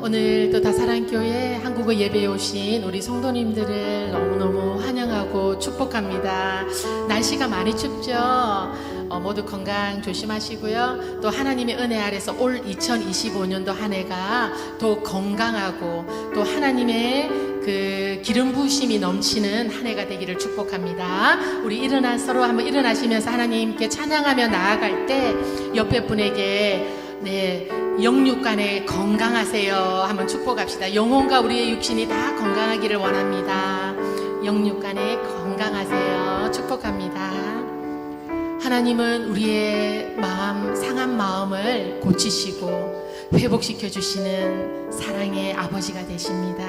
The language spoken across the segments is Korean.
오늘 또 다사랑교회 한국어 예배에 오신 우리 성도님들을 너무너무 환영하고 축복합니다. 날씨가 많이 춥죠? 모두 건강 조심하시고요. 또 하나님의 은혜 아래서 올 2025년도 한 해가 더 건강하고 또 하나님의 그 기름 부으심이 넘치는 한 해가 되기를 축복합니다. 우리 서로 한번 일어나시면서 하나님께 찬양하며 나아갈 때 옆에 분에게 영육간에 건강하세요 한번 축복합시다. 영혼과 우리의 육신이 다 건강하기를 원합니다. 영육간에 건강하세요. 축복합니다. 하나님은 우리의 상한 마음을 고치시고 회복시켜 주시는 사랑의 아버지가 되십니다.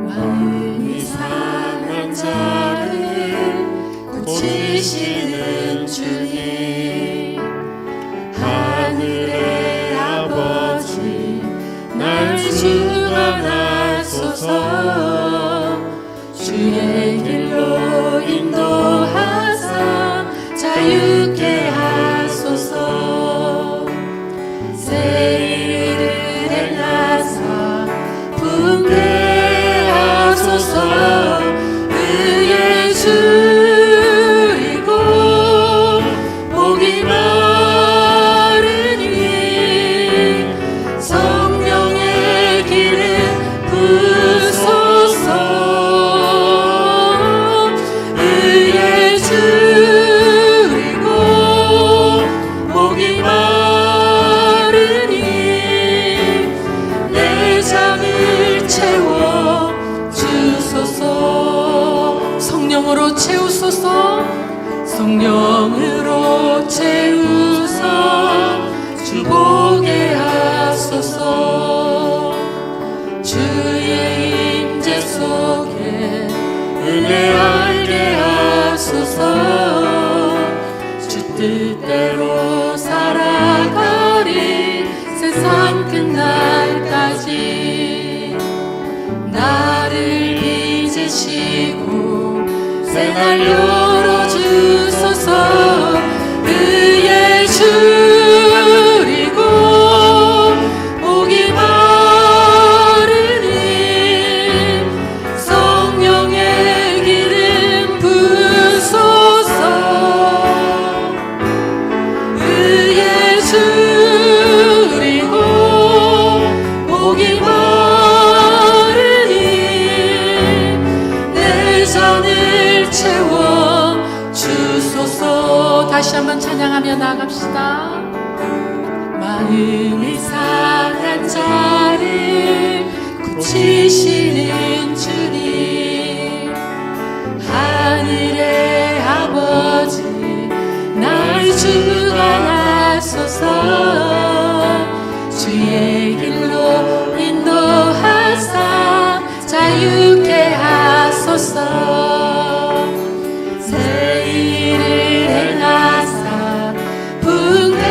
마음이 상한 자를 고치시는 주님, 하늘의 아버지 날 주관하소서. 주의 길로 인도하사 자유케 하소서. 새 일을 행하사 분개 하소서. 의의 줄이고 목이 마르니 성령의 기름 부으소서. 의의 줄이고 목이 마르니 내 잠을 채워 주소서. 성령으로 채우소서. 성령으로 채우사 주보게 하소서. 주의 임재 속에 은혜 알게 하소서. 주 뜻대로 살아가리 세상 끝날까지. 나를 빚으시고 새날 열어주소서. 의의 줄이고 목이 마르니 성령의 기름 부으소서. 의의 줄이고 목이 마르니 내 잔을 채워 주소서. 다시 한번 찬양하며 나아갑시다. 마음이 상한 자를 고치시는 주님, 하늘의 아버지 날 주관하소서. 주의 길로 인도하사 자유케 하소서. 새 일을 행하사 분개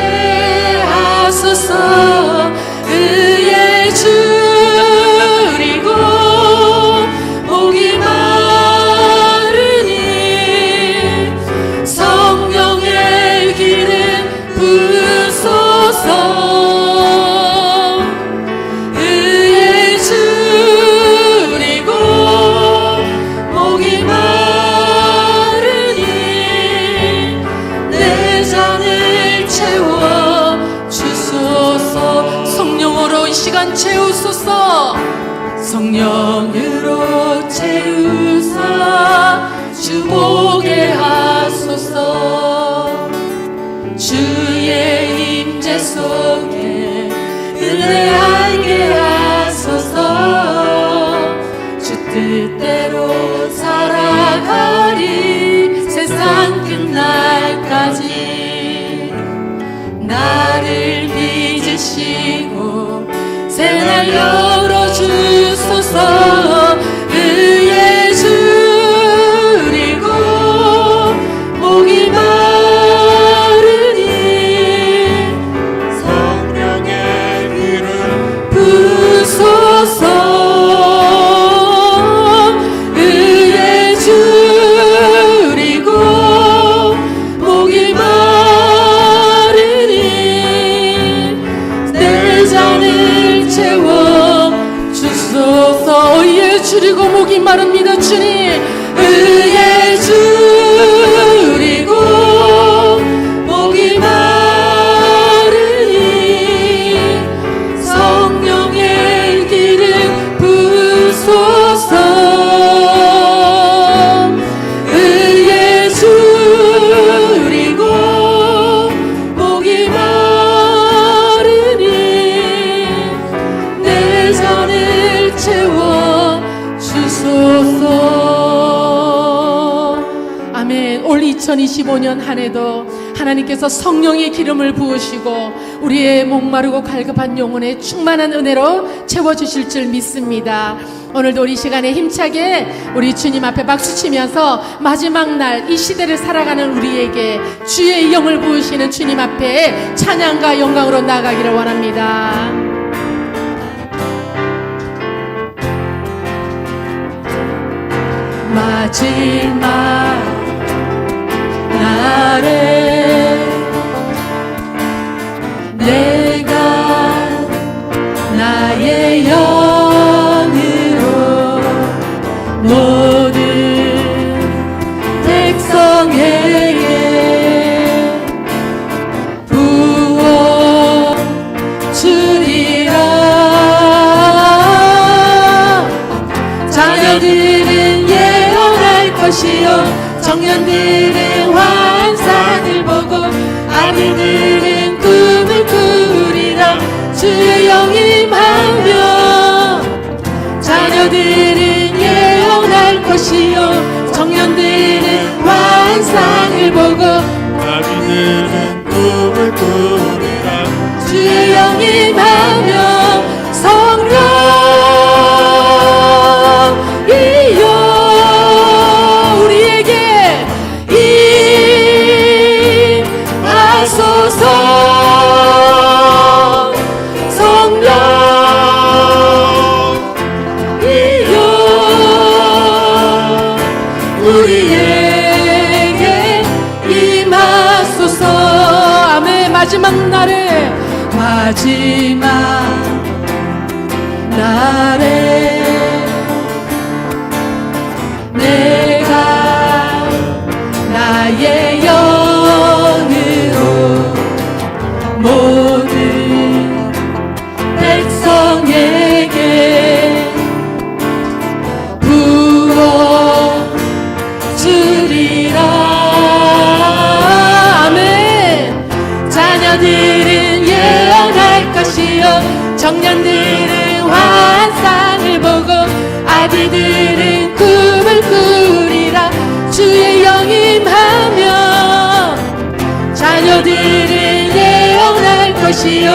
하소서. 의의 줄이고 목이 마르니 성령의 기름 부으소서. 의의 줄이고 목이 마르니 내 잔을 채워 주소서. 성령으로 이 시간 채우소서. 성령으로 채우사 주보게 하소서. 주의 임재 속에 은혜 알게 하소서. 주 뜻대로 살아가리 세상 끝날까지. 나를 빚으시고 새날 열어주소서. 의의 줄이고 목이 마르니 성령의 2025년 한 해도 하나님께서 성령의 기름을 부으시고 우리의 목마르고 갈급한 영혼에 충만한 은혜로 채워주실 줄 믿습니다. 오늘도 우리 시간에 힘차게 우리 주님 앞에 박수치면서 마지막 날 이 시대를 살아가는 우리에게 주의 영을 부으시는 주님 앞에 찬양과 영광으로 나아가기를 원합니다. 마지막 날에 내가 나의 영으로 모든 백성에게 부어 주리라. 자녀들은 예언할 것이요 청년들은 환상을 보고 아기들은 꿈을 꾸리라. 주의 영이 임하며 자녀들은 예언할 것이요 청년들은 환상을 보고 아기들은 꿈을 꾸리라. 주의 영이 임하며 성령이여 우리에게 임하소서. 성령이여 우리에게 임하소서. 아멘. 마지막 날에 내가 나의 영으로 모든 백성에게 부어 주리라. 아멘. 자녀들은 예언할 것이요 청년들은 환상을 보고 아기들은 꿈을 꾸리라. 주의 영이 임하며 자녀들은 예언할 것이요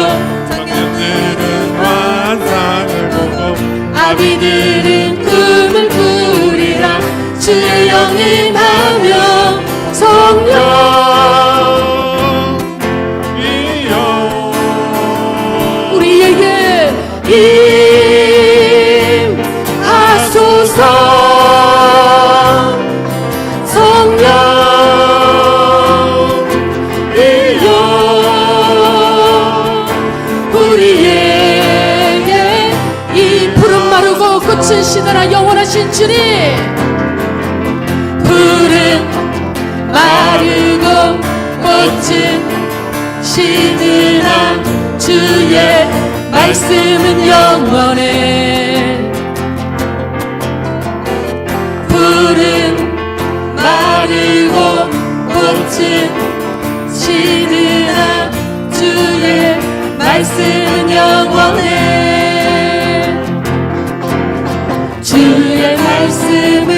청년들은 환상을 보고 아기들은 꿈을 꾸리라. 주의 영이 임하며 성령이여 우리에게 임하소서. 성령이여 우리에게 이 푸른 마르고 꽃은 시들아 영원하신 주님, 푸른 마르고 꽃은 시드나 주의 말씀은 영원해. 푸른 마르고 꽃은 시드나 주의 말씀은 영원해. 주의 말씀을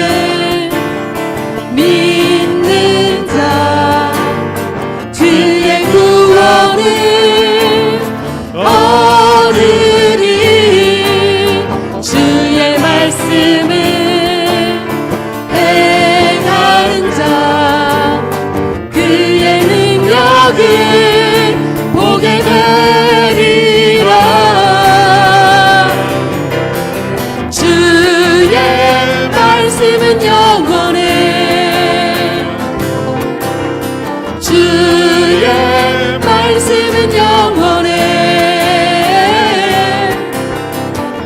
믿는 자 주의 구원을 얻으리. 주의 말씀을 행하는 자 그의 능력을 보게 되리라. 주의 말씀은 영원해. 주의 말씀은 영원해.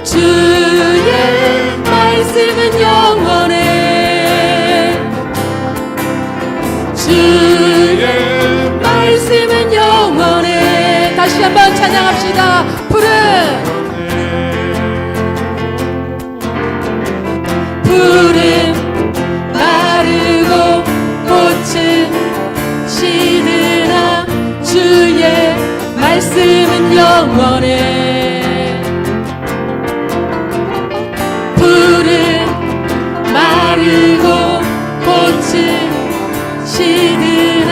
주의 말씀은 영원해. 주의 말씀은 영원해. 다시 한번 찬양합시다. 푸른 마르고 꽃은 시드나 주의 말씀은 영원해. 푸른 마르고 꽃은 시드나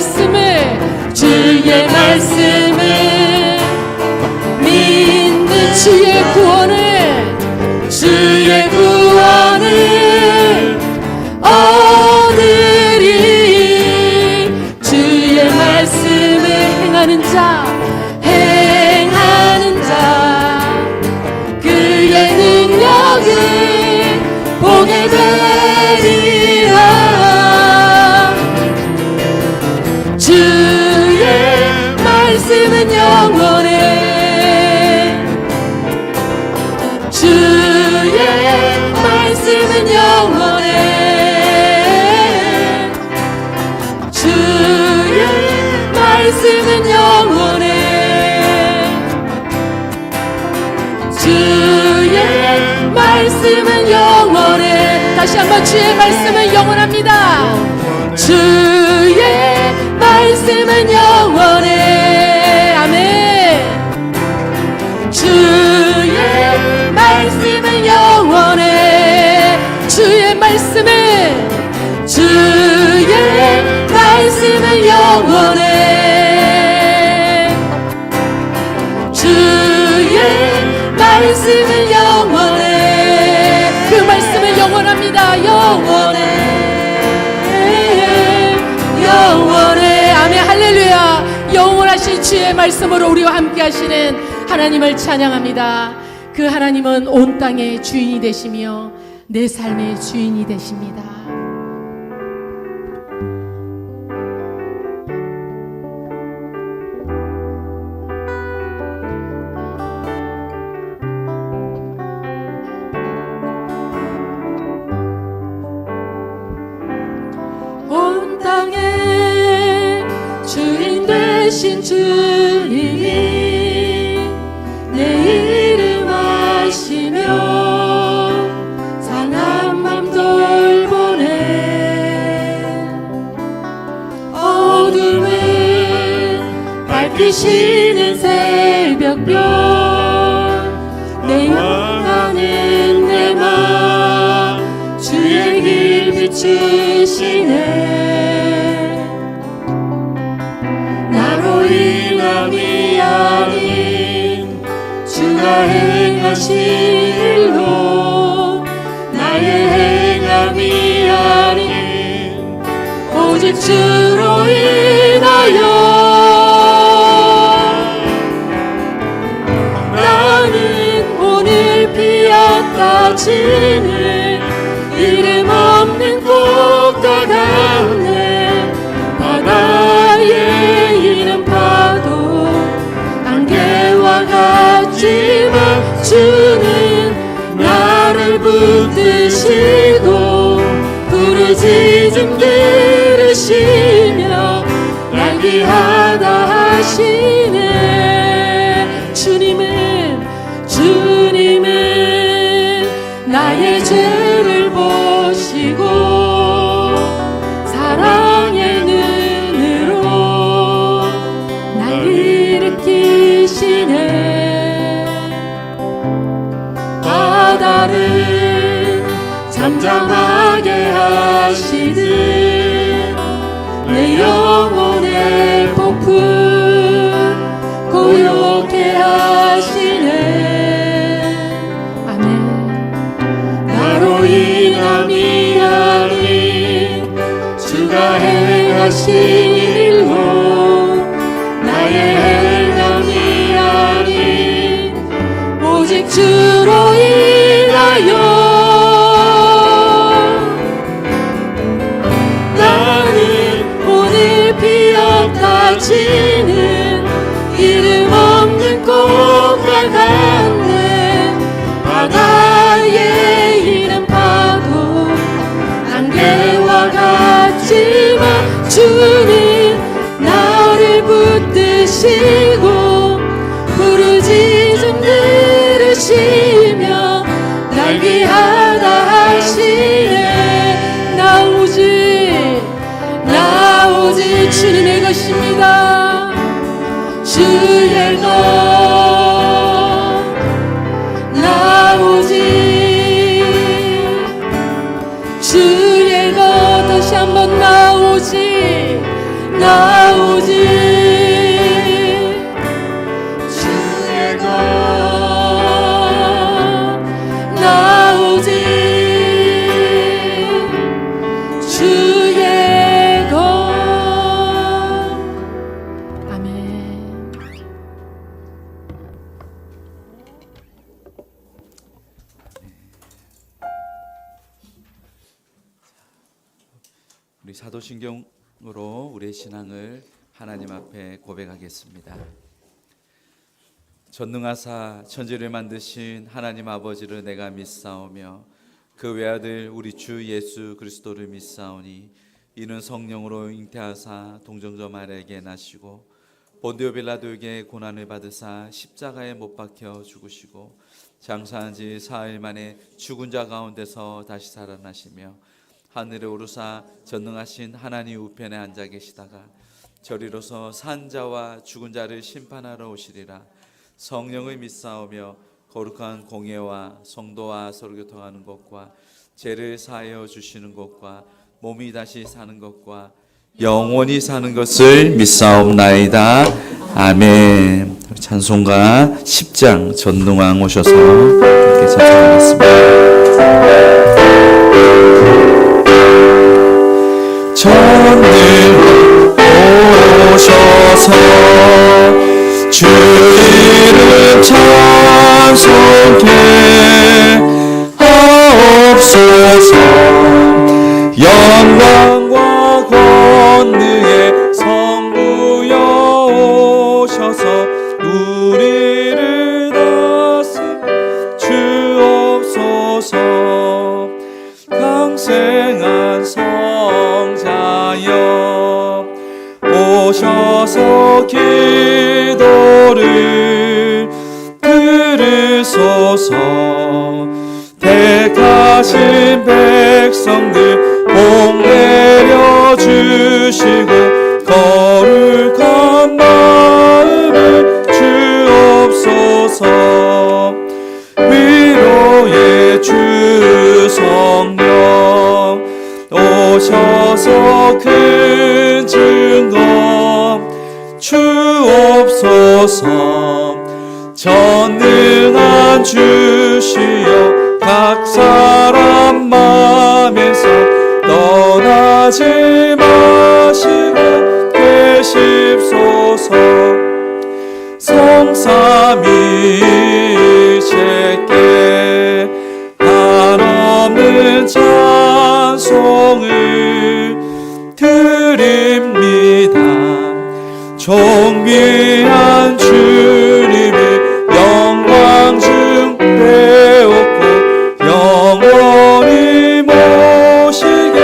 말씀을 주의 말씀을 믿는 주의 구원을 주의 구원을 얻으리. 주의 말씀을 행하는 자 그의 능력을 보게 되리라. 주의 말씀은 영원해. 주의 말씀은 영원해. 주의 말씀은 영원해. 주의 말씀은 영원해. 다시 한번 주의 말씀은 영원합니다. 주의 말씀은 영원해. 아멘. 주의 말씀은 영원해. 주의 말씀은 주의 말씀은 영원해. 주의 말씀은 영원해. 그 말씀은 영원합니다. 영원해. 아멘. 할렐루야. 영원하신 주의 말씀으로 우리와 함께 하시는 하나님을 찬양합니다. 그 하나님은 온 땅의 주인이 되시며 내 삶의 주인이 되십니다. 온 땅의 주인 되신 주님이 내 이름 아시며 상한 맘 돌보네. 어둠을 밝히시는 새벽별 내 영광은 내 맘 주의 길 비추시네. 나로 인함이 아닌 주가 행하신 일로 나의 행함이 아닌 오직 주로 인하여 나는 오늘 피었다 지는 이름 없는 꽃과 같네. 바다에 이름 파도 안개와 같지만 주는 나를 붙드시고 부르짖음 들으시며 날 귀하다 하시네. 주님은 나의 죄를 보시고 사랑의 눈으로 날 일으키시네. 바다를 잠잠하게 하시듯 내 영혼의 폭풍 고요케 하시네. 아멘. 나로 인함이 아닌 주가 행하신 일로 나의 행함이 아닌 오직 주로 인하여 나는 오늘 피었다 지는 이름 없는 꽃과 같네. 바다에 이름 파도 안개와 같지만 주는 나를 붙드시고 부르짖음 들으시며 날 귀하다 하시네. 나 오직 주님의 것입니다. 주의 것 나 오직 주의 것 다시 한번 나 오직 나오지 주의 것 나오지 주의 것 아멘. 우리 사도신경으로 우리의 신앙을 하나님 앞에 고백하겠습니다. 전능하사 천지를 만드신 하나님 아버지를 내가 믿사오며 그 외아들 우리 주 예수 그리스도를 믿사오니 이는 성령으로 잉태하사 동정저 마리아에게 나시고 본디오 빌라도에게 고난을 받으사 십자가에 못 박혀 죽으시고 장사한 지 사흘 만에 죽은 자 가운데서 다시 살아나시며 하늘에 오르사 전능하신 하나님 우편에 앉아 계시다가 저리로서 산 자와 죽은 자를 심판하러 오시리라. 성령을 믿사오며 거룩한 공예와 성도와 서로 교통하는 것과 죄를 사하여 주시는 것과 몸이 다시 사는 것과 영원히 사는 것을 믿사옵나이다. 아멘. 찬송가 10장 전능왕 오셔서 이렇게 찬송하겠습니다. 전능왕 오셔서 주 이름 찬송케 하옵소서. 영광과 권능의 성부여 오셔서 우리를 다스려 주옵소서. 강생한 성자여 오셔서 기도를 들으소서. 택하신 백성들 복 내려주시고 거룩한 마음을 주옵소서. 위로의 주 성령 오셔서 큰 증거 주옵소서. 전능한 주시여 각 사람 맘에서 떠나지 마시고 계십소서. 성삼위일체께 한없는 찬송을 드립니다. 존귀한 주님을 영광 중배웠고 영원히 모시게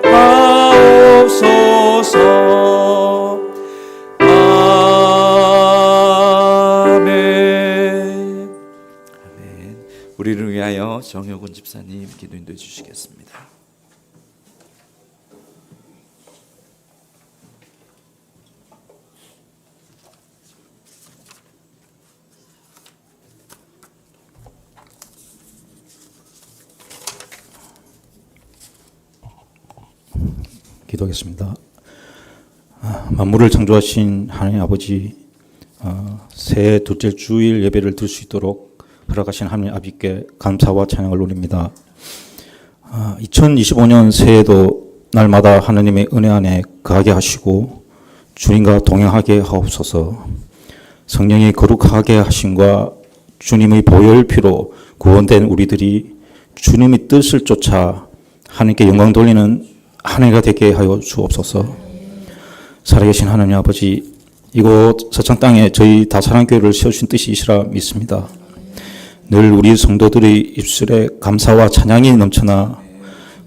하옵소서. 아멘. 아멘. 우리를 위하여 정효군 집사님 기도 인도해 주시겠습니다. 기도하겠습니다. 만물을 창조하신 하나님 아버지, 새해 둘째 주일 예배를 드릴 수 있도록 허락하신 하나님 아버지께 감사와 찬양을 올립니다. 2025년 새해도 날마다 하나님의 은혜 안에 거하게 하시고 주님과 동행하게 하옵소서. 성령이 거룩하게 하심과 주님의 보혈 피로 구원된 우리들이 주님의 뜻을 쫓아 하나님께 영광 돌리는 한 해가 되게 하여 주옵소서. 살아계신 하나님 아버지, 이곳 서창 땅에 저희 다사랑교회를 세우신 뜻이 이시라 믿습니다. 늘 우리 성도들의 입술에 감사와 찬양이 넘쳐나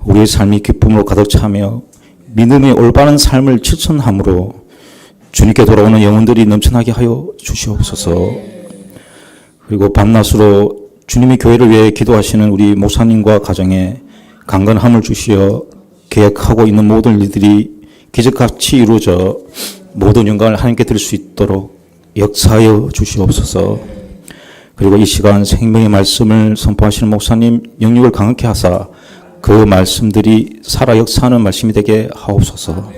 우리의 삶이 기쁨으로 가득 차며 믿음의 올바른 삶을 실천함으로 주님께 돌아오는 영혼들이 넘쳐나게 하여 주시옵소서. 그리고 밤낮으로 주님의 교회를 위해 기도하시는 우리 목사님과 가정에 강건함을 주시어 계획하고 있는 모든 일들이 기적같이 이루어져 모든 영광을 하나님께 드릴 수 있도록 역사하여 주시옵소서. 그리고 이 시간 생명의 말씀을 선포하시는 목사님 영육을 강하게 하사 그 말씀들이 살아 역사하는 말씀이 되게 하옵소서.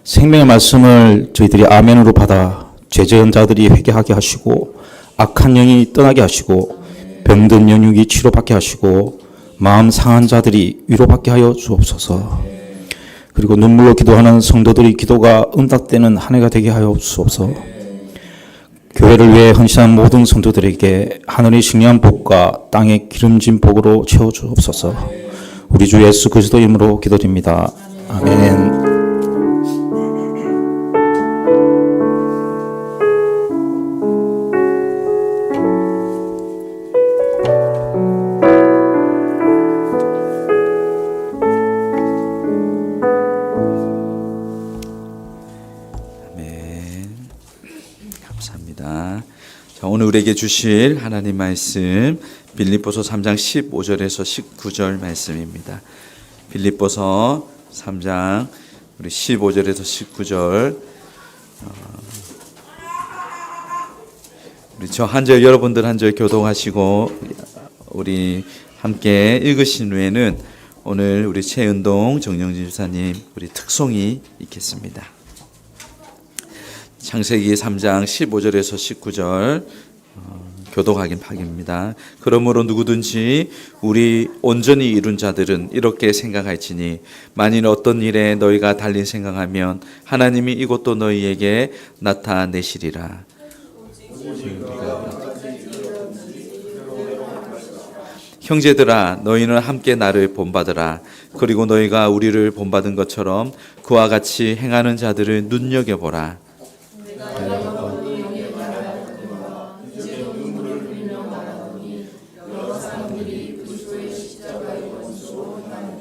생명의 말씀을 저희들이 아멘으로 받아 죄지은 자들이 회개하게 하시고 악한 영이 떠나게 하시고 병든 연육이 치료받게 하시고 마음 상한 자들이 위로받게 하여 주옵소서. 그리고 눈물로 기도하는 성도들의 기도가 응답되는 한 해가 되게 하여 주옵소서. 교회를 위해 헌신한 모든 성도들에게 하늘의 신령한 복과 땅의 기름진 복으로 채워 주옵소서. 우리 주 예수 그리스도 이름으로 기도드립니다. 아멘. 감사합니다. 자, 오늘 우리에게 주실 하나님 말씀 빌립보서 3장 15절에서 19절 말씀입니다. 빌립보서 3장 우리 15절에서 19절 우리 저 한 절 여러분들 한 절 교독하시고 우리 함께 읽으신 후에는 오늘 우리 최은동 정영진 집사님 우리 특송이 있겠습니다. 창세기 3장 15절에서 19절 교독하긴 파기입니다. 그러므로 누구든지 우리 온전히 이룬 자들은 이렇게 생각할지니 만일 어떤 일에 너희가 달린 생각하면 하나님이 이것도 너희에게 나타내시리라. 형제들아 너희는 함께 나를 본받으라. 그리고 너희가 우리를 본받은 것처럼 그와 같이 행하는 자들을 눈여겨보라.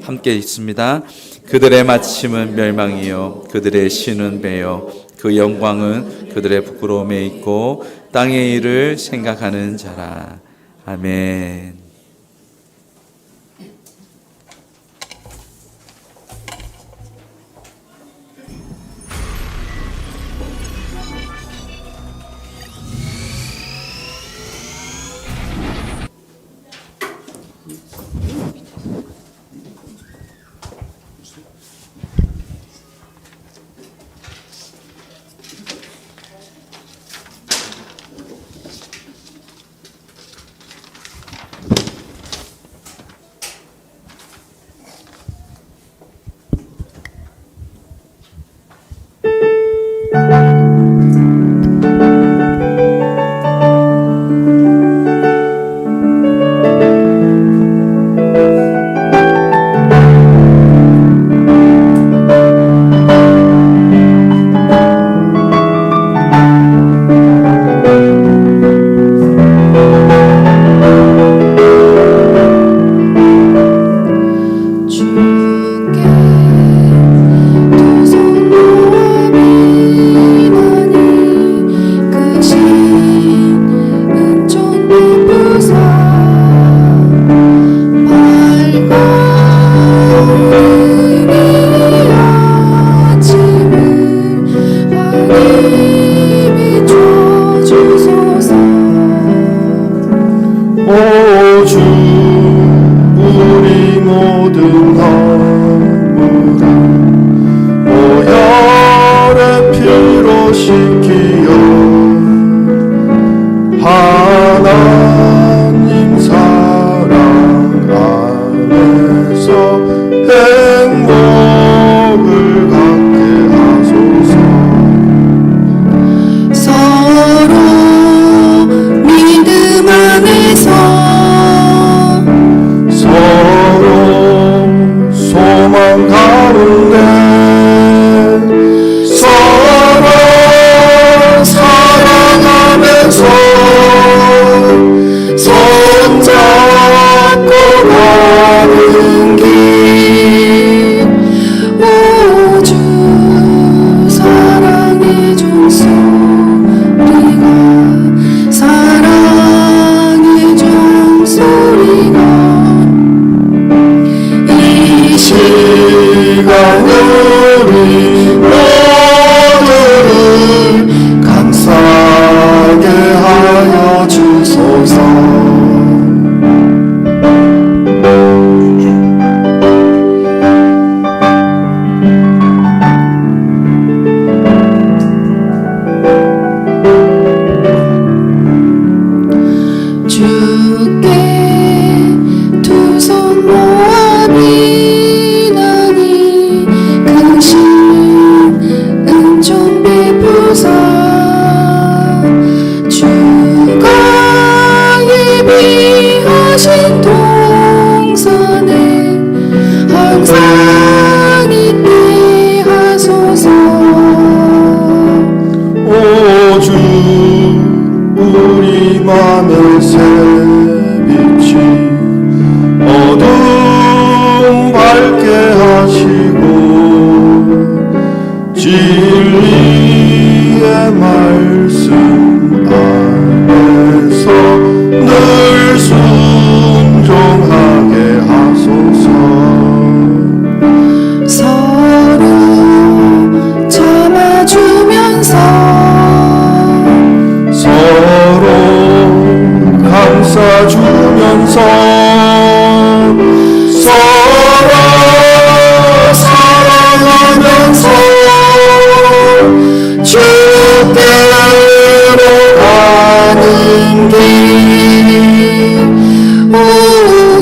함께 있습니다. 그들의 마침은 멸망이요 그들의 신은 배요 그 영광은 그들의 부끄러움에 있고 땅의 일을 생각하는 자라. 아멘.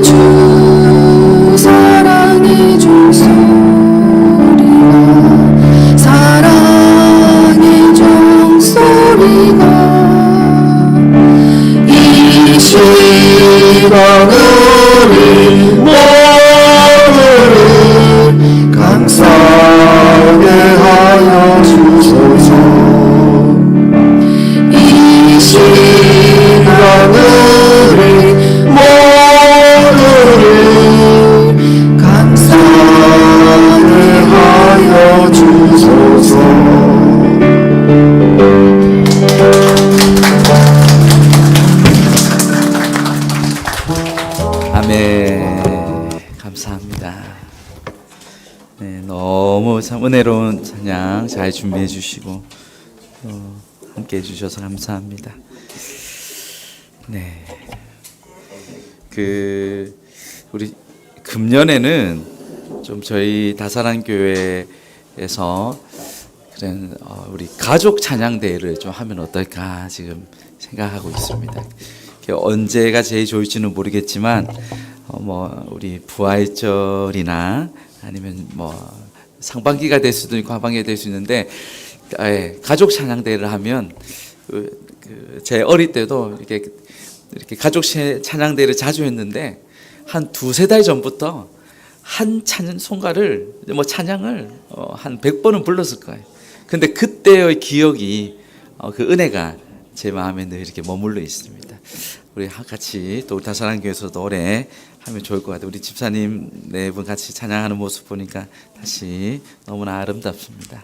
주 사랑의 종소리가 사랑의 종소리가 이 시간 우리 모두를 감사하게 하여 주소서. 이 시간 우리 모두를 감사하게 하여 주소서. 아멘. 감사합니다. 네, 너무 참 은혜로운 찬양 잘 준비해 주시고 함께 해 주셔서 감사합니다. 네. 우리 금년에는 좀 저희 다사랑 교회에서 우리 가족 찬양 대회를 좀 하면 어떨까 지금 생각하고 있습니다. 언제가 제일 좋을지는 모르겠지만 우리 부활절이나 아니면 상반기가 될 수도 있고 하반기가 될 수 있는데 가족 찬양 대회를 하면 제 어릴 때도 이렇게 가족 찬양 대회를 자주 했는데 한 두세 달 전부터 한 손가를 찬양을 한 100번은 불렀을 거예요. 근데 그때의 기억이 그 은혜가 제 마음에 늘 이렇게 머물러 있습니다. 우리 같이 또 우리 다사랑 교회에서 노래 하면 좋을 것 같아요. 우리 집사님 네 분 같이 찬양하는 모습 보니까 다시 너무나 아름답습니다.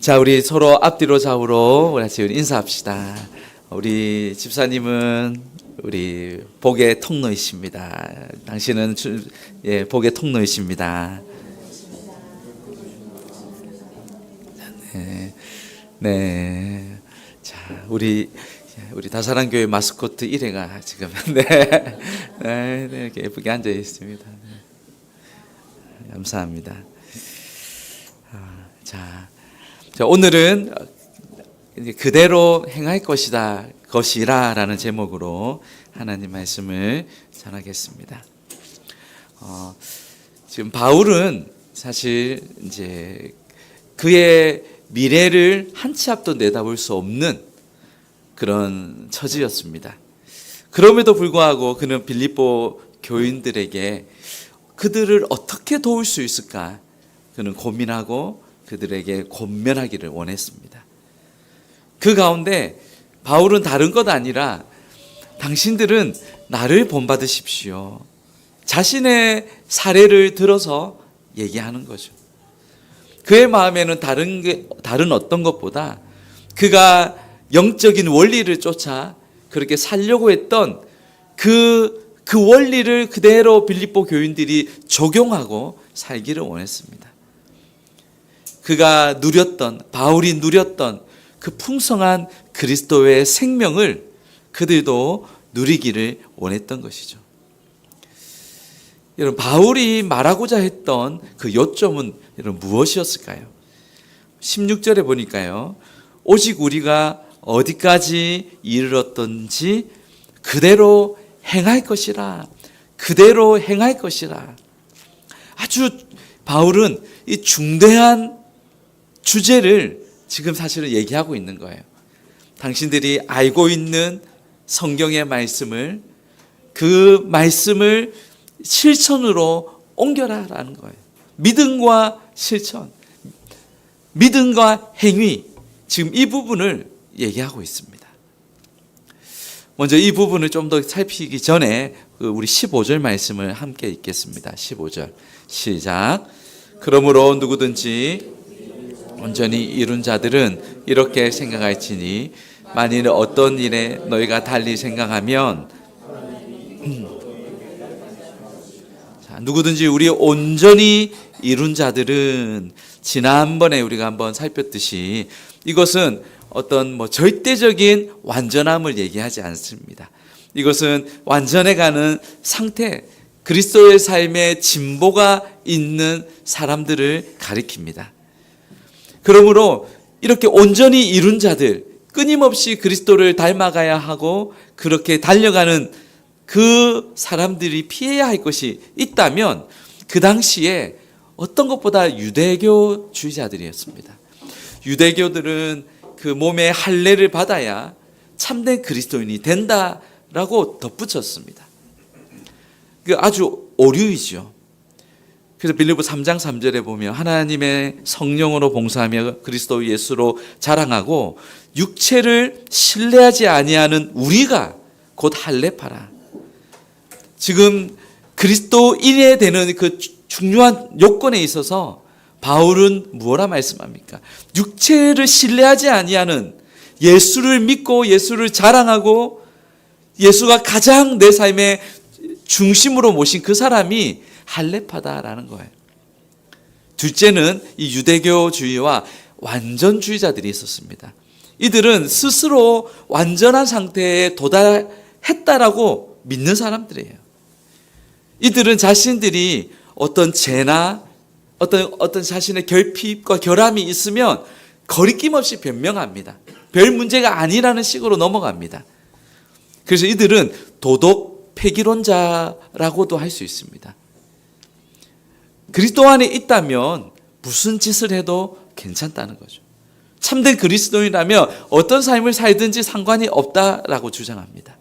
자, 우리 서로 앞뒤로 좌우로 우리 같이 인사합시다. 우리 집사님은 우리 복의 통로이십니다. 당신은 복의 통로이십니다. 네. 자, 우리 다사랑 교회 마스코트 1회가 지금 네, 이렇게 예쁘게 앉아 있습니다. 네. 감사합니다. 자, 오늘은 그대로 행할 것이라라는 제목으로 하나님 말씀을 전하겠습니다. 지금 바울은 사실 이제 그의 미래를 한 치 앞도 내다볼 수 없는 그런 처지였습니다. 그럼에도 불구하고 그는 빌립보 교인들에게 그들을 어떻게 도울 수 있을까 그는 고민하고 그들에게 권면하기를 원했습니다. 그 가운데 바울은 다른 것 아니라 당신들은 나를 본받으십시오. 자신의 사례를 들어서 얘기하는 거죠. 그의 마음에는 다른 어떤 것보다 그가 영적인 원리를 쫓아 그렇게 살려고 했던 그 원리를 그대로 빌립보 교인들이 적용하고 살기를 원했습니다. 그가 바울이 누렸던 그 풍성한 그리스도의 생명을 그들도 누리기를 원했던 것이죠. 여러분, 바울이 말하고자 했던 그 요점은 여러분 무엇이었을까요? 16절에 보니까요. 오직 우리가 어디까지 이르렀던지 그대로 행할 것이라. 그대로 행할 것이라. 아주 바울은 이 중대한 주제를 지금 사실은 얘기하고 있는 거예요. 당신들이 알고 있는 성경의 말씀을 그 말씀을 실천으로 옮겨라라는 거예요. 믿음과 실천, 믿음과 행위, 지금 이 부분을 얘기하고 있습니다. 먼저 이 부분을 좀 더 살피기 전에 우리 15절 말씀을 함께 읽겠습니다. 15절 시작. 그러므로 누구든지 온전히 이룬 자들은 이렇게 생각할지니 만일 어떤 일에 너희가 달리 생각하면 누구든지 우리 온전히 이룬 자들은 지난번에 우리가 한번 살폈듯이 이것은 어떤 절대적인 완전함을 얘기하지 않습니다. 이것은 완전해가는 상태, 그리스도의 삶에 진보가 있는 사람들을 가리킵니다. 그러므로 이렇게 온전히 이룬 자들, 끊임없이 그리스도를 닮아가야 하고 그렇게 달려가는 그 사람들이 피해야 할 것이 있다면 그 당시에 어떤 것보다 유대교주의자들이었습니다. 유대교들은 그 몸의 할례를 받아야 참된 그리스도인이 된다라고 덧붙였습니다. 그 아주 오류이죠. 그래서 빌립보 3장 3절에 보면 하나님의 성령으로 봉사하며 그리스도 예수로 자랑하고 육체를 신뢰하지 아니하는 우리가 곧 할례파라. 지금 그리스도인에 되는 그 중요한 요건에 있어서 바울은 무엇라 말씀합니까? 육체를 신뢰하지 아니하는, 예수를 믿고 예수를 자랑하고 예수가 가장 내 삶의 중심으로 모신 그 사람이 할례파다라는 거예요. 둘째는 이 유대교주의와 완전주의자들이 있었습니다. 이들은 스스로 완전한 상태에 도달했다라고 믿는 사람들이에요. 이들은 자신들이 어떤 죄나 어떤 자신의 결핍과 결함이 있으면 거리낌 없이 변명합니다. 별 문제가 아니라는 식으로 넘어갑니다. 그래서 이들은 도덕 폐기론자라고도 할 수 있습니다. 그리스도 안에 있다면 무슨 짓을 해도 괜찮다는 거죠. 참된 그리스도인이라면 어떤 삶을 살든지 상관이 없다라고 주장합니다.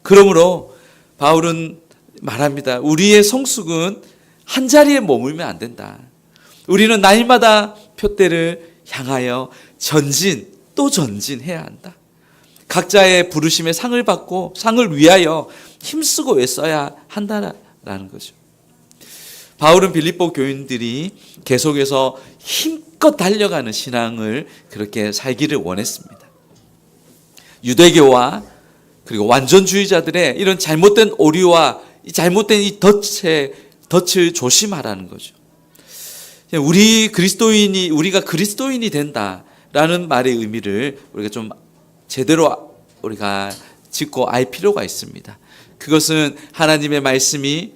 그러므로 바울은 말합니다. 우리의 성숙은 한 자리에 머물면 안 된다. 우리는 날마다 표대를 향하여 전진 또 전진해야 한다. 각자의 부르심의 상을 받고 상을 위하여 힘쓰고 애써야 한다라는 거죠. 바울은 빌립보 교인들이 계속해서 힘껏 달려가는 신앙을 그렇게 살기를 원했습니다. 유대교와 그리고 완전주의자들의 이런 잘못된 오류와 잘못된 이 덫을 조심하라는 거죠. 우리가 그리스도인이 된다라는 말의 의미를 우리가 좀 제대로 우리가 짚고 알 필요가 있습니다. 그것은 하나님의 말씀이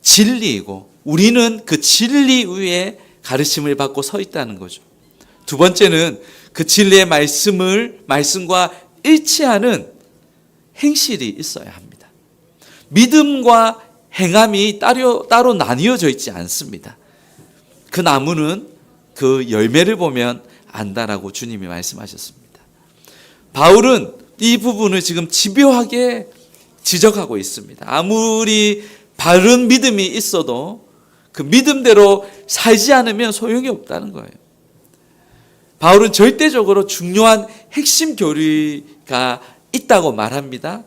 진리이고 우리는 그 진리 위에 가르침을 받고 서 있다는 거죠. 두 번째는 그 진리의 말씀과 일치하는 행실이 있어야 합니다. 믿음과 행함이 따로 나뉘어져 있지 않습니다. 그 나무는 그 열매를 보면 안다라고 주님이 말씀하셨습니다. 바울은 이 부분을 지금 집요하게 지적하고 있습니다. 아무리 바른 믿음이 있어도 그 믿음대로 살지 않으면 소용이 없다는 거예요. 바울은 절대적으로 중요한 핵심 교리가 있다고 말합니다.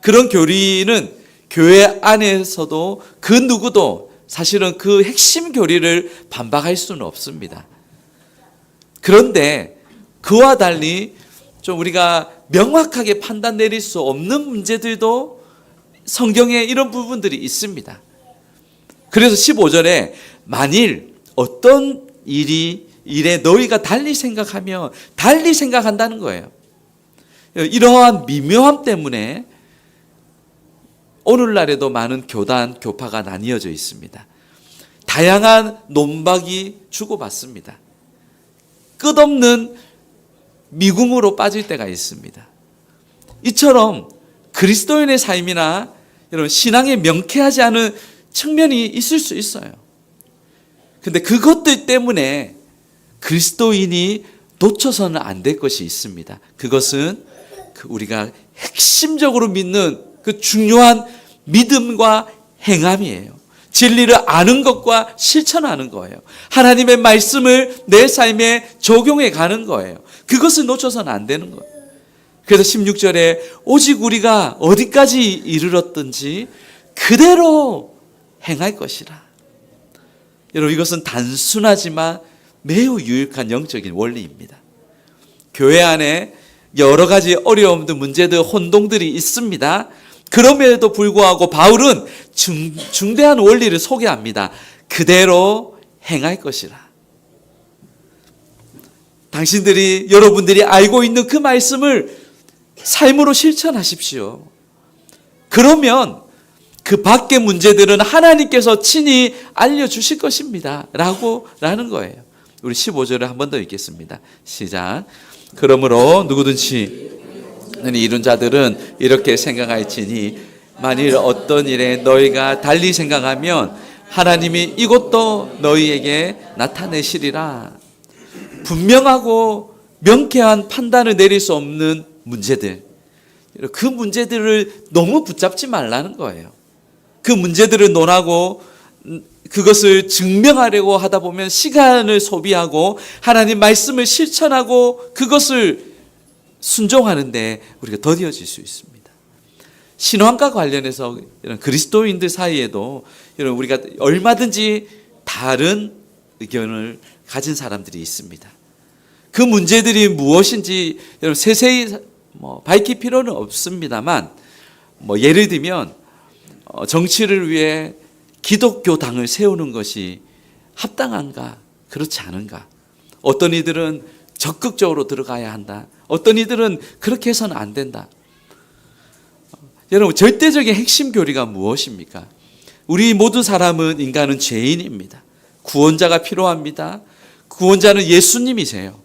그런 교리는 교회 안에서도 그 누구도 사실은 그 핵심 교리를 반박할 수는 없습니다. 그런데 그와 달리 좀 우리가 명확하게 판단 내릴 수 없는 문제들도 성경에 이런 부분들이 있습니다. 그래서 15절에 만일 어떤 일에 너희가 달리 생각한다는 거예요. 이러한 미묘함 때문에 오늘날에도 많은 교파가 나뉘어져 있습니다. 다양한 논박이 주고받습니다. 끝없는 미궁으로 빠질 때가 있습니다. 이처럼 그리스도인의 삶이나 이런 신앙에 명쾌하지 않은 측면이 있을 수 있어요. 근데 그것들 때문에 그리스도인이 놓쳐서는 안 될 것이 있습니다. 그것은 우리가 핵심적으로 믿는 그 중요한 믿음과 행함이에요. 진리를 아는 것과 실천하는 거예요. 하나님의 말씀을 내 삶에 적용해 가는 거예요. 그것을 놓쳐서는 안 되는 거예요. 그래서 16절에 오직 우리가 어디까지 이르렀든지 그대로 행할 것이라. 여러분, 이것은 단순하지만 매우 유익한 영적인 원리입니다. 교회 안에 여러 가지 어려움들, 문제들, 혼동들이 있습니다. 그럼에도 불구하고 바울은 중대한 원리를 소개합니다. 그대로 행할 것이라. 여러분들이 알고 있는 그 말씀을 삶으로 실천하십시오. 그러면 그 밖의 문제들은 하나님께서 친히 알려주실 것입니다. 라는 거예요. 우리 15절을 한 번 더 읽겠습니다. 시작. 그러므로 누구든지 이룬 자들은 이렇게 생각할지니 만일 어떤 일에 너희가 달리 생각하면 하나님이 이것도 너희에게 나타내시리라. 분명하고 명쾌한 판단을 내릴 수 없는 문제들, 그 문제들을 너무 붙잡지 말라는 거예요. 그 문제들을 논하고 그것을 증명하려고 하다 보면 시간을 소비하고 하나님 말씀을 실천하고 그것을 순종하는데 우리가 더뎌질 수 있습니다. 신앙과 관련해서 이런 그리스도인들 사이에도 이런 우리가 얼마든지 다른 의견을 가진 사람들이 있습니다. 그 문제들이 무엇인지 여러분 세세히 밝힐 필요는 없습니다만, 예를 들면 정치를 위해 기독교 당을 세우는 것이 합당한가, 그렇지 않은가? 어떤 이들은 적극적으로 들어가야 한다. 어떤 이들은 그렇게 해서는 안 된다. 여러분, 절대적인 핵심 교리가 무엇입니까? 우리 모든 사람은 인간은 죄인입니다. 구원자가 필요합니다. 구원자는 예수님이세요.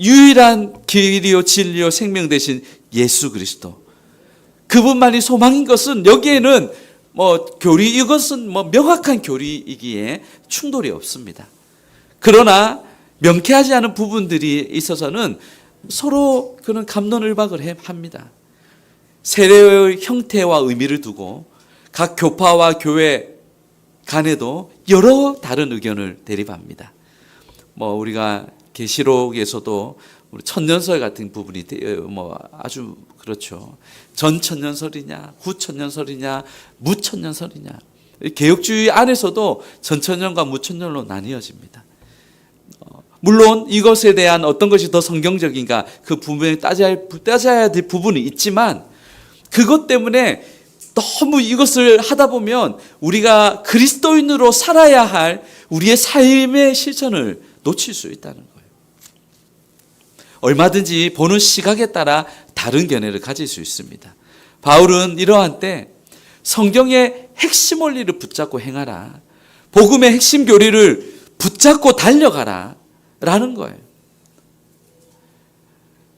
유일한 길이요 진리요 생명 되신 예수 그리스도. 그분만이 소망인 것은 여기에는 교리 이것은 명확한 교리이기에 충돌이 없습니다. 그러나 명쾌하지 않은 부분들이 있어서는 서로 그런 갑론을박을 합니다. 세례의 형태와 의미를 두고 각 교파와 교회 간에도 여러 다른 의견을 대립합니다. 우리가 계시록에서도 천년설 같은 부분이 아주 그렇죠. 전천년설이냐, 후천년설이냐, 무천년설이냐. 개혁주의 안에서도 전천년과 무천년으로 나뉘어집니다. 물론 이것에 대한 어떤 것이 더 성경적인가 그 부분에 따져야 될 부분이 있지만 그것 때문에 너무 이것을 하다 보면 우리가 그리스도인으로 살아야 할 우리의 삶의 실천을 놓칠 수 있다는 거예요. 얼마든지 보는 시각에 따라 다른 견해를 가질 수 있습니다. 바울은 이러한 때 성경의 핵심 원리를 붙잡고 행하라. 복음의 핵심 교리를 붙잡고 달려가라. 라는 거예요.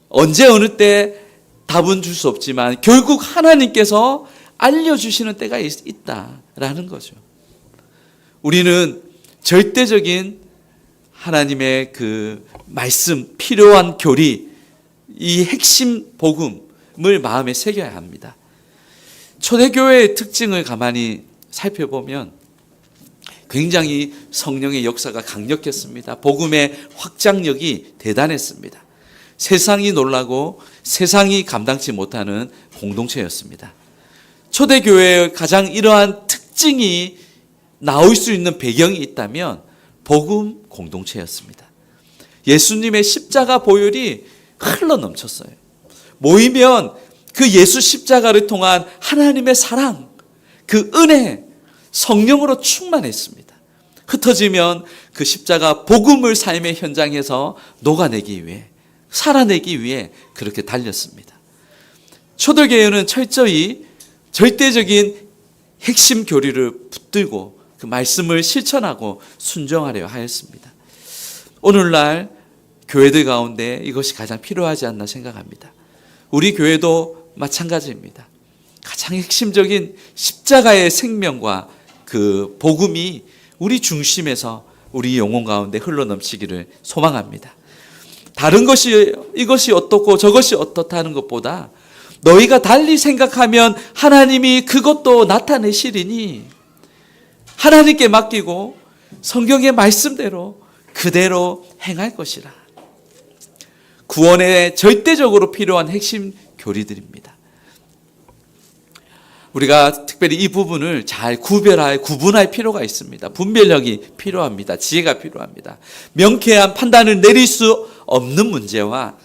언제 어느 때 답은 줄 수 없지만 결국 하나님께서 알려주시는 때가 있다라는 거죠. 우리는 절대적인 하나님의 그 말씀, 필요한 교리, 이 핵심 복음을 마음에 새겨야 합니다. 초대교회의 특징을 가만히 살펴보면 굉장히 성령의 역사가 강력했습니다. 복음의 확장력이 대단했습니다. 세상이 놀라고 세상이 감당치 못하는 공동체였습니다. 초대교회의 가장 이러한 특징이 나올 수 있는 배경이 있다면 복음 공동체였습니다. 예수님의 십자가 보혈이 흘러 넘쳤어요. 모이면 그 예수 십자가를 통한 하나님의 사랑, 그 은혜, 성령으로 충만했습니다. 흩어지면 그 십자가 복음을 삶의 현장에서 녹아내기 위해, 살아내기 위해 그렇게 달렸습니다. 초대교회는 철저히 절대적인 핵심 교리를 붙들고 그 말씀을 실천하고 순종하려 하였습니다. 오늘날 교회들 가운데 이것이 가장 필요하지 않나 생각합니다. 우리 교회도 마찬가지입니다. 가장 핵심적인 십자가의 생명과 그 복음이 우리 중심에서 우리 영혼 가운데 흘러넘치기를 소망합니다. 다른 것이 이것이 어떻고 저것이 어떻다는 것보다 너희가 달리 생각하면 하나님이 그것도 나타내시리니 하나님께 맡기고 성경의 말씀대로 그대로 행할 것이라. 구원에 절대적으로 필요한 핵심 교리들입니다. 우리가 특별히 이 부분을 잘 구분할 필요가 있습니다. 분별력이 필요합니다. 지혜가 필요합니다. 명쾌한 판단을 내릴 수 없는 문제와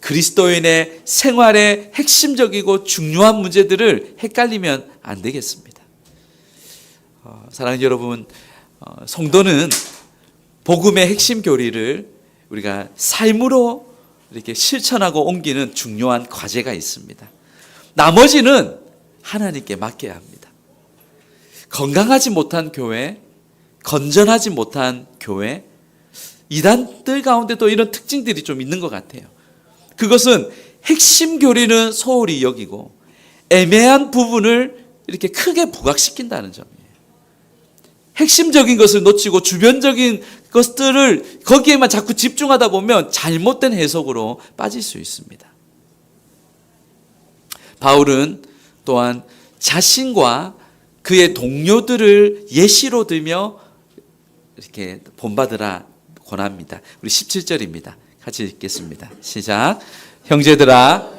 그리스도인의 생활의 핵심적이고 중요한 문제들을 헷갈리면 안 되겠습니다. 사랑하는 여러분, 성도는 복음의 핵심 교리를 우리가 삶으로 이렇게 실천하고 옮기는 중요한 과제가 있습니다. 나머지는 하나님께 맡겨야 합니다. 건강하지 못한 교회, 건전하지 못한 교회, 이단들 가운데도 이런 특징들이 좀 있는 것 같아요. 그것은 핵심 교리는 소홀히 여기고 애매한 부분을 이렇게 크게 부각시킨다는 점이에요. 핵심적인 것을 놓치고 주변적인 것들을 거기에만 자꾸 집중하다 보면 잘못된 해석으로 빠질 수 있습니다. 바울은 또한 자신과 그의 동료들을 예시로 들며 이렇게 본받으라 권합니다. 우리 17절입니다. 같이 읽겠습니다. 시작. 형제들아,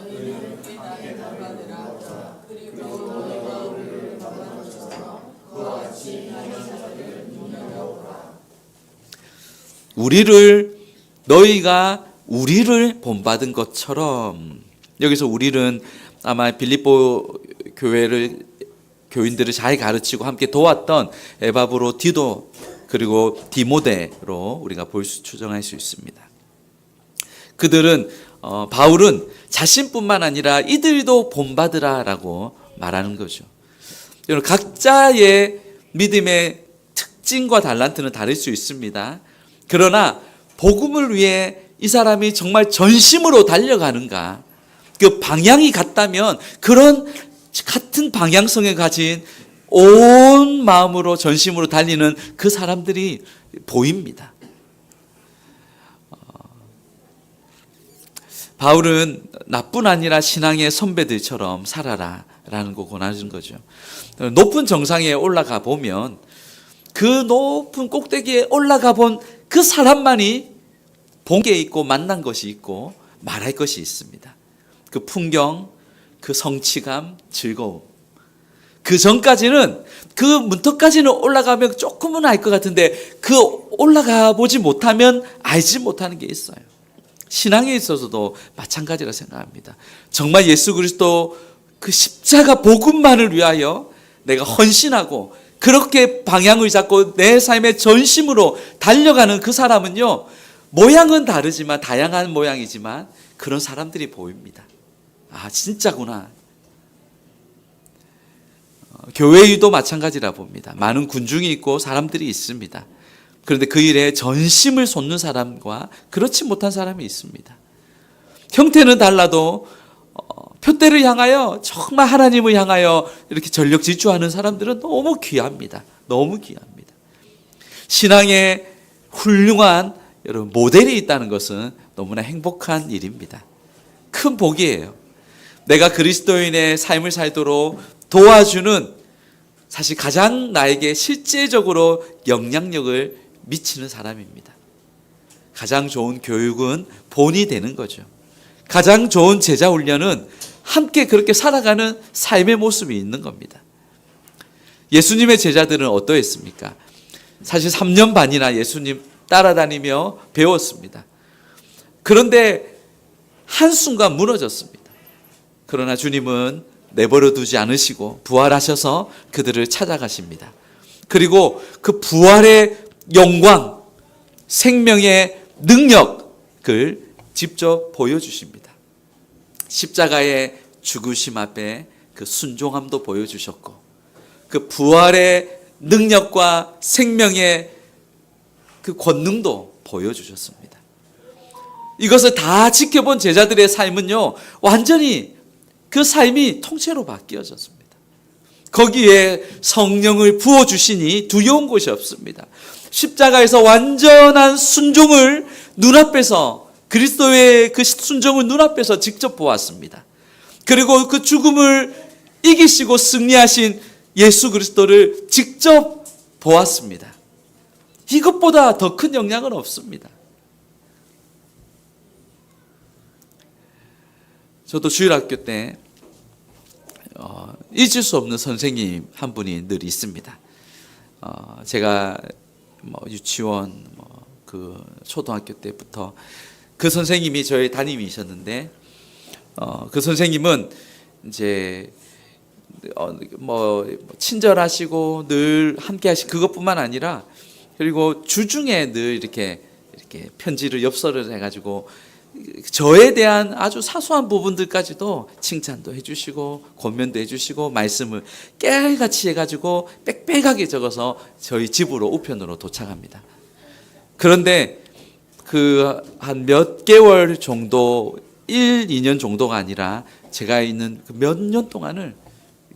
너희가 우리를 본받은 것처럼. 여기서 우리는 아마 빌립보 교인들을 잘 가르치고 함께 도왔던 에바브로, 디도 그리고 디모데로 우리가 추정할 수 있습니다. 그들은 바울은 자신뿐만 아니라 이들도 본받으라라고 말하는 거죠. 여러분, 각자의 믿음의 특징과 달란트는 다를 수 있습니다. 그러나 복음을 위해 이 사람이 정말 전심으로 달려가는가, 그 방향이 같다면 그런 같은 방향성을 가진 온 마음으로 전심으로 달리는 그 사람들이 보입니다. 바울은 나뿐 아니라 신앙의 선배들처럼 살아라라는 거 권하는 거죠. 높은 정상에 올라가 보면 그 높은 꼭대기에 올라가 본 그 사람만이 본 게 있고 만난 것이 있고 말할 것이 있습니다. 그 풍경, 그 성취감, 즐거움. 그 전까지는, 그 문턱까지는 올라가면 조금은 알 것 같은데 그 올라가 보지 못하면 알지 못하는 게 있어요. 신앙에 있어서도 마찬가지라 생각합니다. 정말 예수 그리스도 그 십자가 복음만을 위하여 내가 헌신하고 그렇게 방향을 잡고 내 삶의 전심으로 달려가는 그 사람은요, 모양은 다르지만, 다양한 모양이지만 그런 사람들이 보입니다. 아, 진짜구나. 교회 일도 마찬가지라 봅니다. 많은 군중이 있고 사람들이 있습니다. 그런데 그 일에 전심을 쏟는 사람과 그렇지 못한 사람이 있습니다. 형태는 달라도 표대를 향하여, 정말 하나님을 향하여 이렇게 전력 질주하는 사람들은 너무 귀합니다. 너무 귀합니다. 신앙에 훌륭한 여러분 모델이 있다는 것은 너무나 행복한 일입니다. 큰 복이에요. 내가 그리스도인의 삶을 살도록 도와주는, 사실 가장 나에게 실제적으로 영향력을 미치는 사람입니다. 가장 좋은 교육은 본이 되는 거죠. 가장 좋은 제자 훈련은 함께 그렇게 살아가는 삶의 모습이 있는 겁니다. 예수님의 제자들은 어떠했습니까? 사실 3년 반이나 예수님 따라다니며 배웠습니다. 그런데 한순간 무너졌습니다. 그러나 주님은 내버려 두지 않으시고 부활하셔서 그들을 찾아가십니다. 그리고 그 부활의 영광, 생명의 능력을 직접 보여주십니다. 십자가의 죽으심 앞에 그 순종함도 보여주셨고, 그 부활의 능력과 생명의 그 권능도 보여주셨습니다. 이것을 다 지켜본 제자들의 삶은요, 완전히 그 삶이 통째로 바뀌어졌습니다. 거기에 성령을 부어주시니 두려운 곳이 없습니다. 십자가에서 완전한 순종을 눈앞에서, 그리스도의 그 순종을 눈앞에서 직접 보았습니다. 그리고 그 죽음을 이기시고 승리하신 예수 그리스도를 직접 보았습니다. 이것보다 더 큰 영향은 없습니다. 저도 주일학교 때 잊을 수 없는 선생님 한 분이 늘 있습니다. 제가 유치원, 그 초등학교 때부터 그 선생님이 저의 담임이셨는데, 그 선생님은 이제 친절하시고 늘 함께하시고 그것뿐만 아니라, 그리고 주중에 늘 이렇게 편지를 엽서를 해가지고 저에 대한 아주 사소한 부분들까지도 칭찬도 해주시고 권면도 해주시고 말씀을 깨알같이 해가지고 빽빽하게 적어서 저희 집으로 우편으로 도착합니다. 그런데 그 한 몇 개월 정도 1, 2년 정도가 아니라 제가 있는 그 몇 년 동안을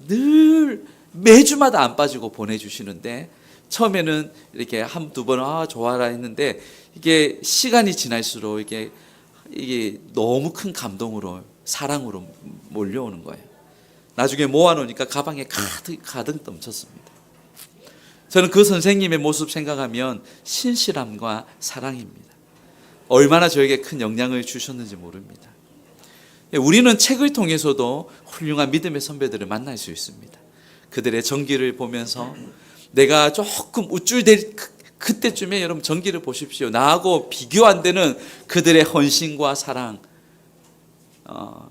늘 매주마다 안 빠지고 보내주시는데 처음에는 이렇게 한두 번 좋아라 했는데 이게 시간이 지날수록 이게 너무 큰 감동으로 사랑으로 몰려오는 거예요. 나중에 모아놓으니까 가방에 가득 넘쳤습니다. 저는 그 선생님의 모습 생각하면 신실함과 사랑입니다. 얼마나 저에게 큰 영향을 주셨는지 모릅니다. 우리는 책을 통해서도 훌륭한 믿음의 선배들을 만날 수 있습니다. 그들의 전기를 보면서 내가 조금 우쭐댈 그때쯤에 여러분 전기를 보십시오. 나하고 비교 안 되는 그들의 헌신과 사랑.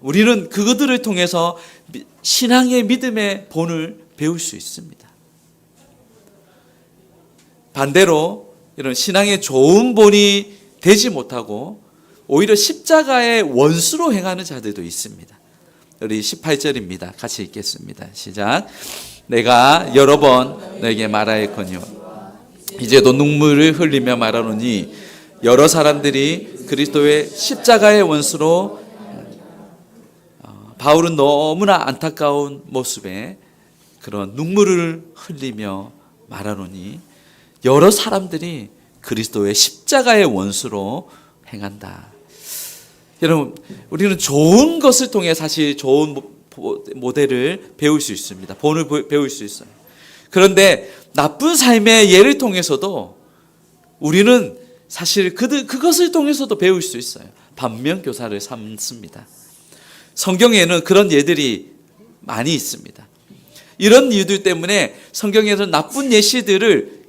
우리는 그들을 통해서 신앙의 믿음의 본을 배울 수 있습니다. 반대로 이런 신앙의 좋은 본이 되지 못하고 오히려 십자가의 원수로 행하는 자들도 있습니다. 우리 18절입니다. 같이 읽겠습니다. 시작. 내가 여러 번 너에게 말하였거니와 이제도 눈물을 흘리며 말하노니 여러 사람들이 그리스도의 십자가의 원수로 바울은 너무나 안타까운 모습에 그런 눈물을 흘리며 말하노니 여러 사람들이 그리스도의 십자가의 원수로 행한다. 여러분, 우리는 좋은 것을 통해 사실 좋은 모델을 배울 수 있습니다. 본을 배울 수 있어요. 그런데 나쁜 삶의 예를 통해서도 우리는 사실 그것을 통해서도 배울 수 있어요. 반면교사를 삼습니다. 성경에는 그런 예들이 많이 있습니다. 이런 이유들 때문에 성경에는 나쁜 예시들을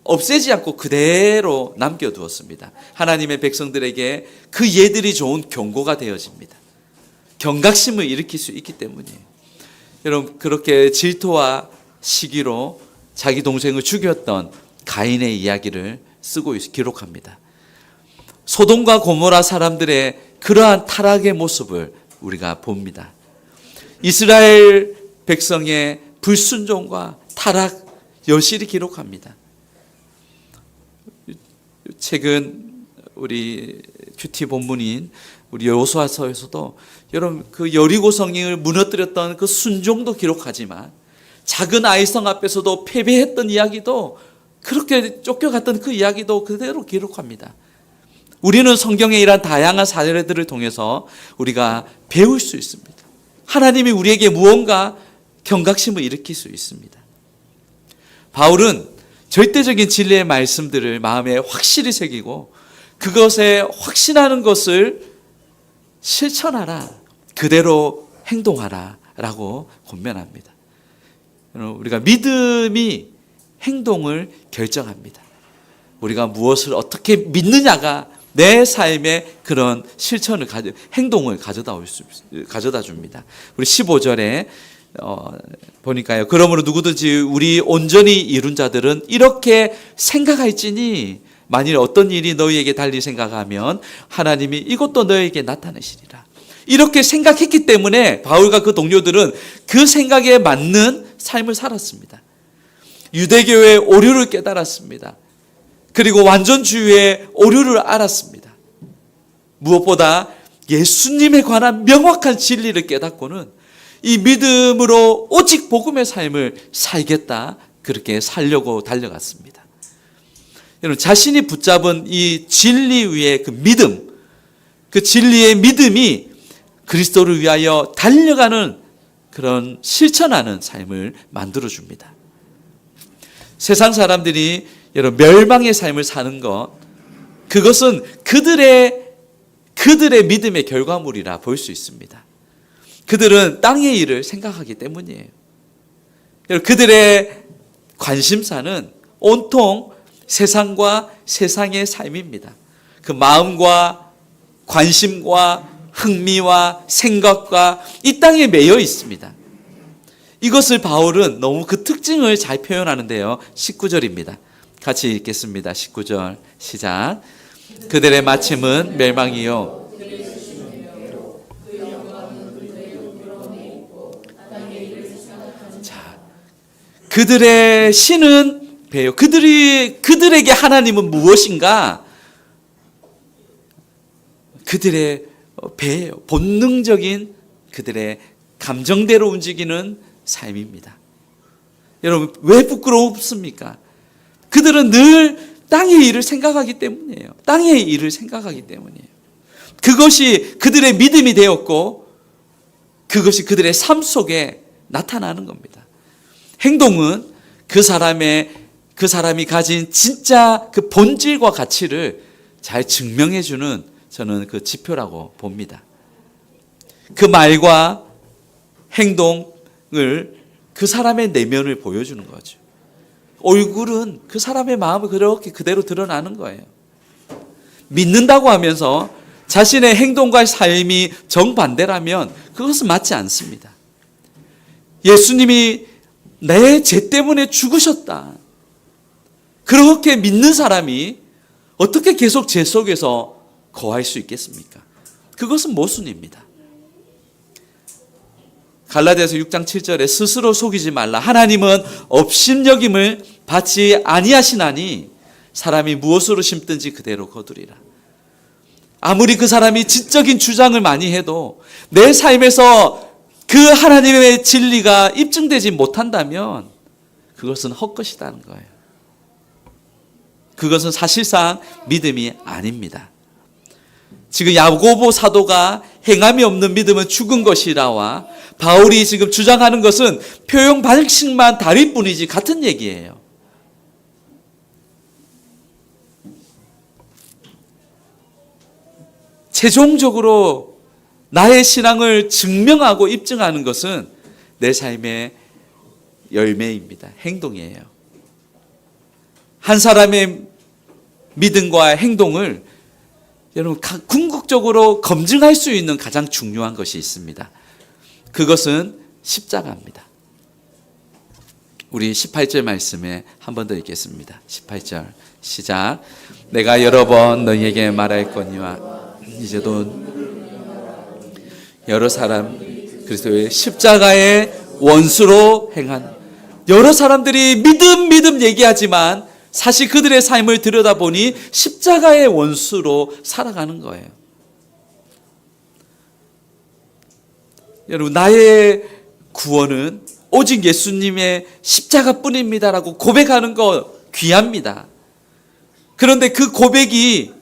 없애지 않고 그대로 남겨두었습니다. 하나님의 백성들에게 그 예들이 좋은 경고가 되어집니다. 경각심을 일으킬 수 있기 때문이에요. 여러분, 그렇게 질투와 시기로 자기 동생을 죽였던 가인의 이야기를 쓰고 기록합니다. 소돔과 고모라 사람들의 그러한 타락의 모습을 우리가 봅니다. 이스라엘 백성의 불순종과 타락 여실히 기록합니다. 최근 우리 큐티 본문인 우리 여호수아서에서도 여러분 그 여리고 성을 무너뜨렸던 그 순종도 기록하지만 작은 아이성 앞에서도 패배했던 이야기도 그렇게 쫓겨갔던 그 이야기도 그대로 기록합니다. 우리는 성경의 이러한 다양한 사례들을 통해서 우리가 배울 수 있습니다. 하나님이 우리에게 무언가 경각심을 일으킬 수 있습니다. 바울은 절대적인 진리의 말씀들을 마음에 확실히 새기고 그것에 확신하는 것을 실천하라, 그대로 행동하라 라고 권면합니다. 우리가 믿음이 행동을 결정합니다. 우리가 무엇을 어떻게 믿느냐가 내 삶의 그런 실천을 행동을 가져다 줍니다. 우리 15절에 보니까요. 그러므로 누구든지 우리 온전히 이룬 자들은 이렇게 생각할지니 만일 어떤 일이 너희에게 달리 생각하면 하나님이 이것도 너희에게 나타내시리라. 이렇게 생각했기 때문에 바울과 그 동료들은 그 생각에 맞는 삶을 살았습니다. 유대교의 오류를 깨달았습니다. 그리고 완전주의의 오류를 알았습니다. 무엇보다 예수님에 관한 명확한 진리를 깨닫고는 이 믿음으로 오직 복음의 삶을 살겠다, 그렇게 살려고 달려갔습니다. 여러분, 자신이 붙잡은 이 진리 위의 그 믿음, 그 진리의 믿음이 그리스도를 위하여 달려가는 그런 실천하는 삶을 만들어줍니다. 세상 사람들이 여러분 멸망의 삶을 사는 것, 그것은 그들의 믿음의 결과물이라 볼 수 있습니다. 그들은 땅의 일을 생각하기 때문이에요. 그들의 관심사는 온통 세상과 세상의 삶입니다. 그 마음과 관심과 흥미와 생각과 이 땅에 매여 있습니다. 이것을 바울은 너무 그 특징을 잘 표현하는데요. 19절입니다. 같이 읽겠습니다. 19절 시작. 그들의 마침은 멸망이요 그들의 신은 배요. 그들에게 하나님은 무엇인가? 그들의 배예요. 본능적인 그들의 감정대로 움직이는 삶입니다. 여러분, 왜 부끄럽습니까? 그들은 늘 땅의 일을 생각하기 때문이에요. 땅의 일을 생각하기 때문이에요. 그것이 그들의 믿음이 되었고 그것이 그들의 삶 속에 나타나는 겁니다. 행동은 그 사람이 가진 진짜 그 본질과 가치를 잘 증명해주는 저는 그 지표라고 봅니다. 그 말과 행동을 그 사람의 내면을 보여주는 거죠. 얼굴은 그 사람의 마음을 그렇게 그대로 드러나는 거예요. 믿는다고 하면서 자신의 행동과 삶이 정반대라면 그것은 맞지 않습니다. 예수님이 내 죄 때문에 죽으셨다. 그렇게 믿는 사람이 어떻게 계속 죄 속에서 거할 수 있겠습니까? 그것은 모순입니다. 갈라디아서 6장 7절에 스스로 속이지 말라. 하나님은 업신여김을 받지 아니하시나니 사람이 무엇으로 심든지 그대로 거두리라. 아무리 그 사람이 지적인 주장을 많이 해도 내 삶에서 그 하나님의 진리가 입증되지 못한다면 그것은 헛것이라는 거예요. 그것은 사실상 믿음이 아닙니다. 지금 야고보 사도가 행함이 없는 믿음은 죽은 것이라와 바울이 지금 주장하는 것은 표현 방식만 다를 뿐이지 같은 얘기예요. 최종적으로 나의 신앙을 증명하고 입증하는 것은 내 삶의 열매입니다. 행동이에요. 한 사람의 믿음과 행동을 여러분 궁극적으로 검증할 수 있는 가장 중요한 것이 있습니다. 그것은 십자가입니다. 우리 18절 말씀에 한 번 더 읽겠습니다. 18절 시작. 내가 여러 번 너희에게 말하였거니와 이제도 여러 사람 그리스도의 십자가의 원수로 행한 여러 사람들이 믿음 얘기하지만 사실 그들의 삶을 들여다보니 십자가의 원수로 살아가는 거예요. 여러분, 나의 구원은 오직 예수님의 십자가뿐입니다라고 고백하는 거 귀합니다. 그런데 그 고백이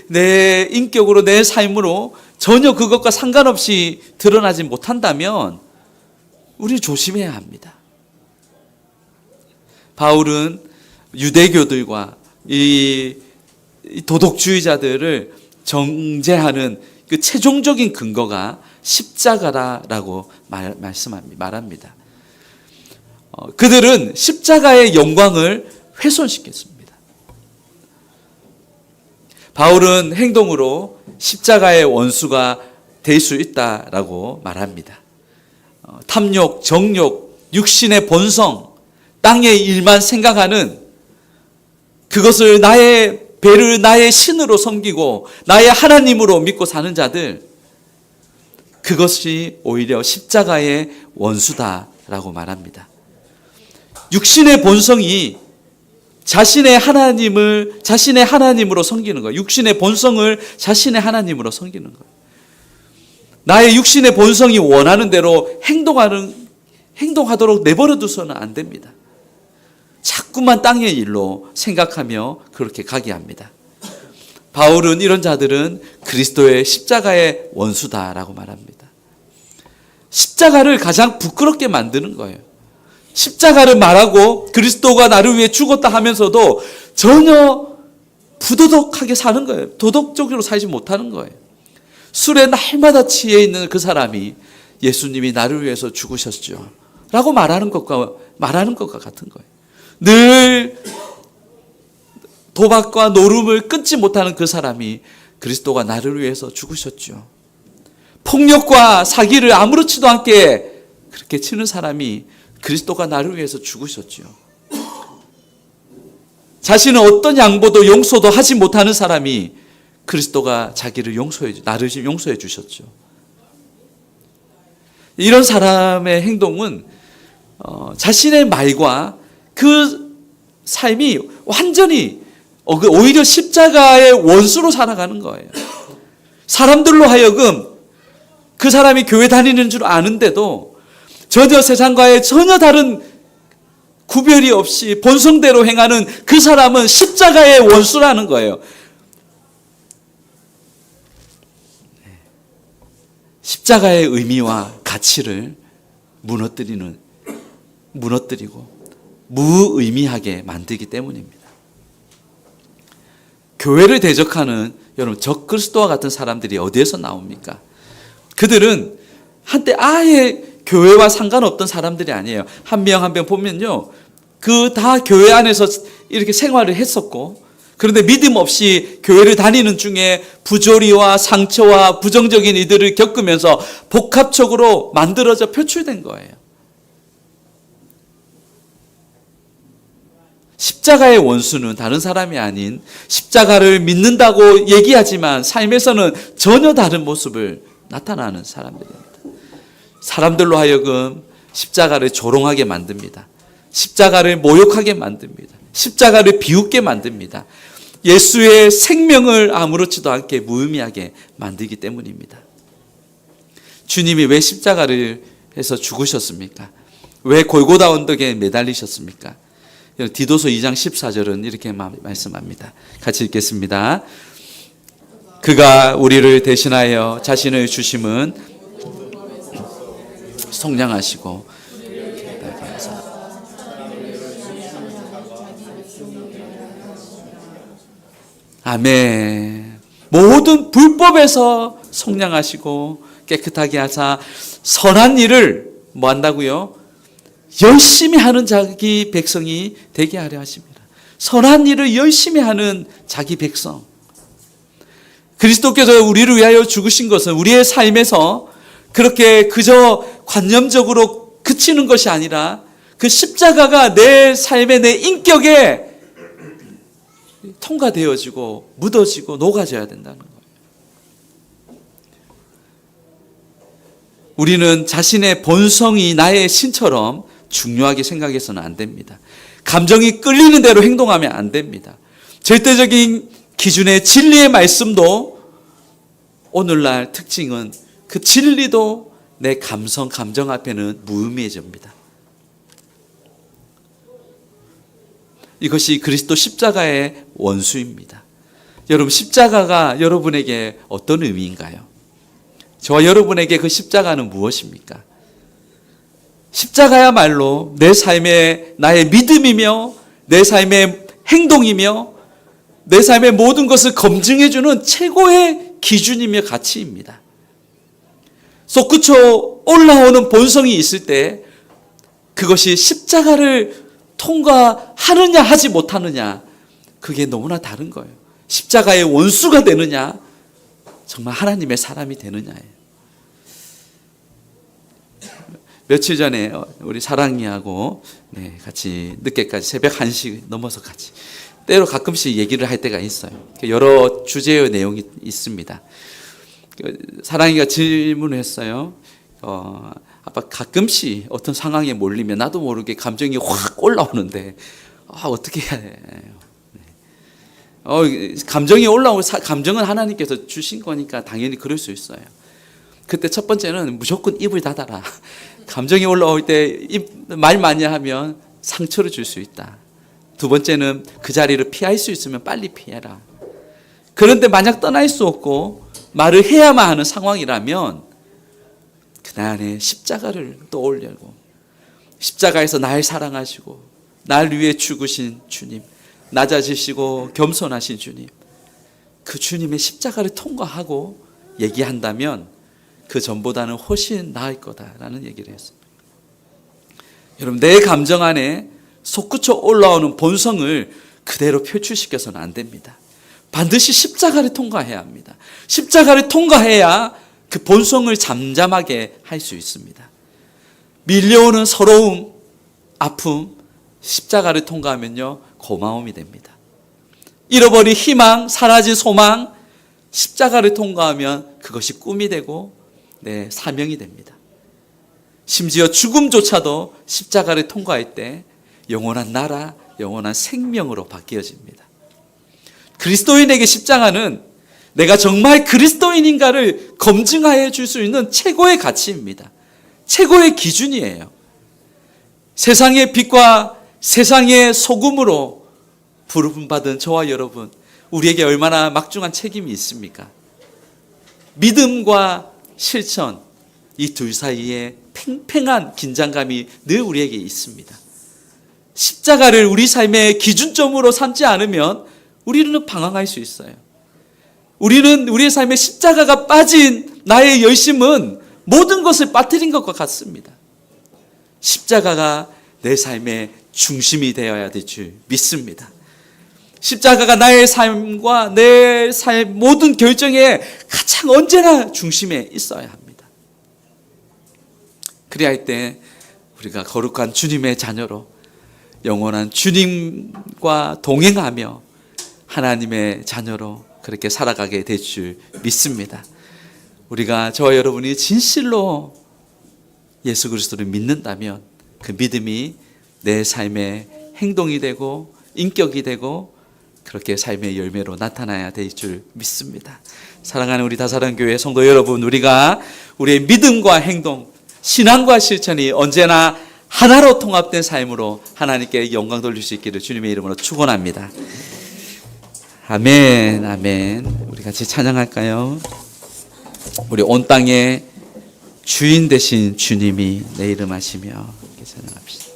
내 인격으로 내 삶으로 전혀 그것과 상관없이 드러나지 못한다면 우리 조심해야 합니다. 바울은 유대교들과 이 도덕주의자들을 정죄하는 그 최종적인 근거가 십자가라고 말합니다. 그들은 십자가의 영광을 훼손시켰습니다. 바울은 행동으로 십자가의 원수가 될 수 있다라고 말합니다. 탐욕, 정욕, 육신의 본성, 땅의 일만 생각하는 그것을 나의 배를 나의 신으로 섬기고 나의 하나님으로 믿고 사는 자들, 그것이 오히려 십자가의 원수다라고 말합니다. 육신의 본성이 자신의 하나님으로 섬기는 거예요. 육신의 본성을 자신의 하나님으로 섬기는 거예요. 나의 육신의 본성이 원하는 대로 행동하도록 내버려 두서는 안 됩니다. 자꾸만 땅의 일로 생각하며 그렇게 가게 합니다. 바울은 이런 자들은 그리스도의 십자가의 원수다라고 말합니다. 십자가를 가장 부끄럽게 만드는 거예요. 십자가를 말하고 그리스도가 나를 위해 죽었다 하면서도 전혀 부도덕하게 사는 거예요. 도덕적으로 살지 못하는 거예요. 술에 날마다 취해 있는 그 사람이 예수님이 나를 위해서 죽으셨죠 라고 말하는 것과 같은 거예요. 늘 도박과 노름을 끊지 못하는 그 사람이 그리스도가 나를 위해서 죽으셨죠. 폭력과 사기를 아무렇지도 않게 그렇게 치는 사람이 그리스도가 나를 위해서 죽으셨죠. 자신은 어떤 양보도 용서도 하지 못하는 사람이 그리스도가 나를 용서해 주셨죠. 이런 사람의 행동은 자신의 말과 그 삶이 완전히 오히려 십자가의 원수로 살아가는 거예요. 사람들로 하여금 그 사람이 교회 다니는 줄 아는데도 전혀 세상과의 전혀 다른 구별이 없이 본성대로 행하는 그 사람은 십자가의 원수라는 거예요. 십자가의 의미와 가치를 무너뜨리고 무의미하게 만들기 때문입니다. 교회를 대적하는 여러분 적그리스도와 같은 사람들이 어디에서 나옵니까? 그들은 한때 아예 교회와 상관없던 사람들이 아니에요. 한 명 한 명 보면요, 그 다 교회 안에서 이렇게 생활을 했었고, 그런데 믿음 없이 교회를 다니는 중에 부조리와 상처와 부정적인 이들을 겪으면서 복합적으로 만들어져 표출된 거예요. 십자가의 원수는 다른 사람이 아닌 십자가를 믿는다고 얘기하지만 삶에서는 전혀 다른 모습을 나타나는 사람들입니다. 사람들로 하여금 십자가를 조롱하게 만듭니다. 십자가를 모욕하게 만듭니다. 십자가를 비웃게 만듭니다. 예수의 생명을 아무렇지도 않게 무의미하게 만들기 때문입니다. 주님이 왜 십자가를 해서 죽으셨습니까? 왜 골고다 언덕에 매달리셨습니까? 디도서 2장 14절은 이렇게 말씀합니다. 같이 읽겠습니다. 그가 우리를 대신하여 자신을 주심은 속량하시고 아멘. 모든 불법에서 속량하시고 깨끗하게 하사 선한 일을 뭐 한다고요? 열심히 하는 자기 백성이 되게 하려 하십니다. 선한 일을 열심히 하는 자기 백성. 그리스도께서 우리를 위하여 죽으신 것은 우리의 삶에서 그렇게 그저 관념적으로 그치는 것이 아니라 그 십자가가 내 삶의 내 인격에 통과되어지고 묻어지고 녹아져야 된다는 거예요. 우리는 자신의 본성이 나의 신처럼 중요하게 생각해서는 안 됩니다. 감정이 끌리는 대로 행동하면 안 됩니다. 절대적인 기준의 진리의 말씀도 오늘날 특징은 그 진리도 내 감정 앞에는 무의미해집니다. 이것이 그리스도 십자가의 원수입니다. 여러분, 십자가가 여러분에게 어떤 의미인가요? 저와 여러분에게 그 십자가는 무엇입니까? 십자가야말로 내 삶의 나의 믿음이며 내 삶의 행동이며 내 삶의 모든 것을 검증해주는 최고의 기준이며 가치입니다. 솟구쳐 올라오는 본성이 있을 때 그것이 십자가를 통과하느냐 하지 못하느냐, 그게 너무나 다른 거예요. 십자가의 원수가 되느냐, 정말 하나님의 사람이 되느냐예요. 며칠 전에 우리 사랑이하고 같이 늦게까지 새벽 1시 넘어서 같이 때로 가끔씩 얘기를 할 때가 있어요. 여러 주제의 내용이 있습니다. 사랑이가 질문을 했어요. 아빠, 가끔씩 어떤 상황에 몰리면 나도 모르게 감정이 확 올라오는데 어떻게 해야 해요? 감정이 올라오고, 감정은 하나님께서 주신 거니까 당연히 그럴 수 있어요. 그때 첫 번째는 무조건 입을 닫아라. 감정이 올라올 때 말 많이 하면 상처를 줄 수 있다. 두 번째는 그 자리를 피할 수 있으면 빨리 피해라. 그런데 만약 떠날 수 없고 말을 해야만 하는 상황이라면 그날에 십자가를 떠올리고, 십자가에서 날 사랑하시고 날 위해 죽으신 주님, 낮아지시고 겸손하신 주님, 그 주님의 십자가를 통과하고 얘기한다면 그 전보다는 훨씬 나을 거다라는 얘기를 했습니다. 여러분, 내 감정 안에 솟구쳐 올라오는 본성을 그대로 표출시켜서는 안 됩니다. 반드시 십자가를 통과해야 합니다. 십자가를 통과해야 그 본성을 잠잠하게 할 수 있습니다. 밀려오는 서러움, 아픔, 십자가를 통과하면요, 고마움이 됩니다. 잃어버린 희망, 사라진 소망, 십자가를 통과하면 그것이 꿈이 되고 내 사명이 됩니다. 심지어 죽음조차도 십자가를 통과할 때 영원한 나라, 영원한 생명으로 바뀌어집니다. 그리스도인에게 십자가는 내가 정말 그리스도인인가를 검증하여 줄 수 있는 최고의 가치입니다. 최고의 기준이에요. 세상의 빛과 세상의 소금으로 부름받은 저와 여러분, 우리에게 얼마나 막중한 책임이 있습니까? 믿음과 실천, 이 둘 사이에 팽팽한 긴장감이 늘 우리에게 있습니다. 십자가를 우리 삶의 기준점으로 삼지 않으면 우리는 방황할 수 있어요. 우리는 우리의 삶에 십자가가 빠진 나의 열심은 모든 것을 빠뜨린 것과 같습니다. 십자가가 내 삶의 중심이 되어야 될 줄 믿습니다. 십자가가 나의 삶과 내 삶 모든 결정에 가장 언제나 중심에 있어야 합니다. 그래야 할 때 우리가 거룩한 주님의 자녀로 영원한 주님과 동행하며 하나님의 자녀로 그렇게 살아가게 될 줄 믿습니다. 우리가 저와 여러분이 진실로 예수 그리스도를 믿는다면 그 믿음이 내 삶의 행동이 되고 인격이 되고 그렇게 삶의 열매로 나타나야 될 줄 믿습니다. 사랑하는 우리 다사랑교회 성도 여러분, 우리가 우리의 믿음과 행동, 신앙과 실천이 언제나 하나로 통합된 삶으로 하나님께 영광 돌릴 수 있기를 주님의 이름으로 축원합니다. 아멘, 아멘. 우리 같이 찬양할까요? 우리 온 땅의 주인 되신 주님이 내 이름 하시며 이렇게 찬양합시다.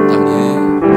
땅에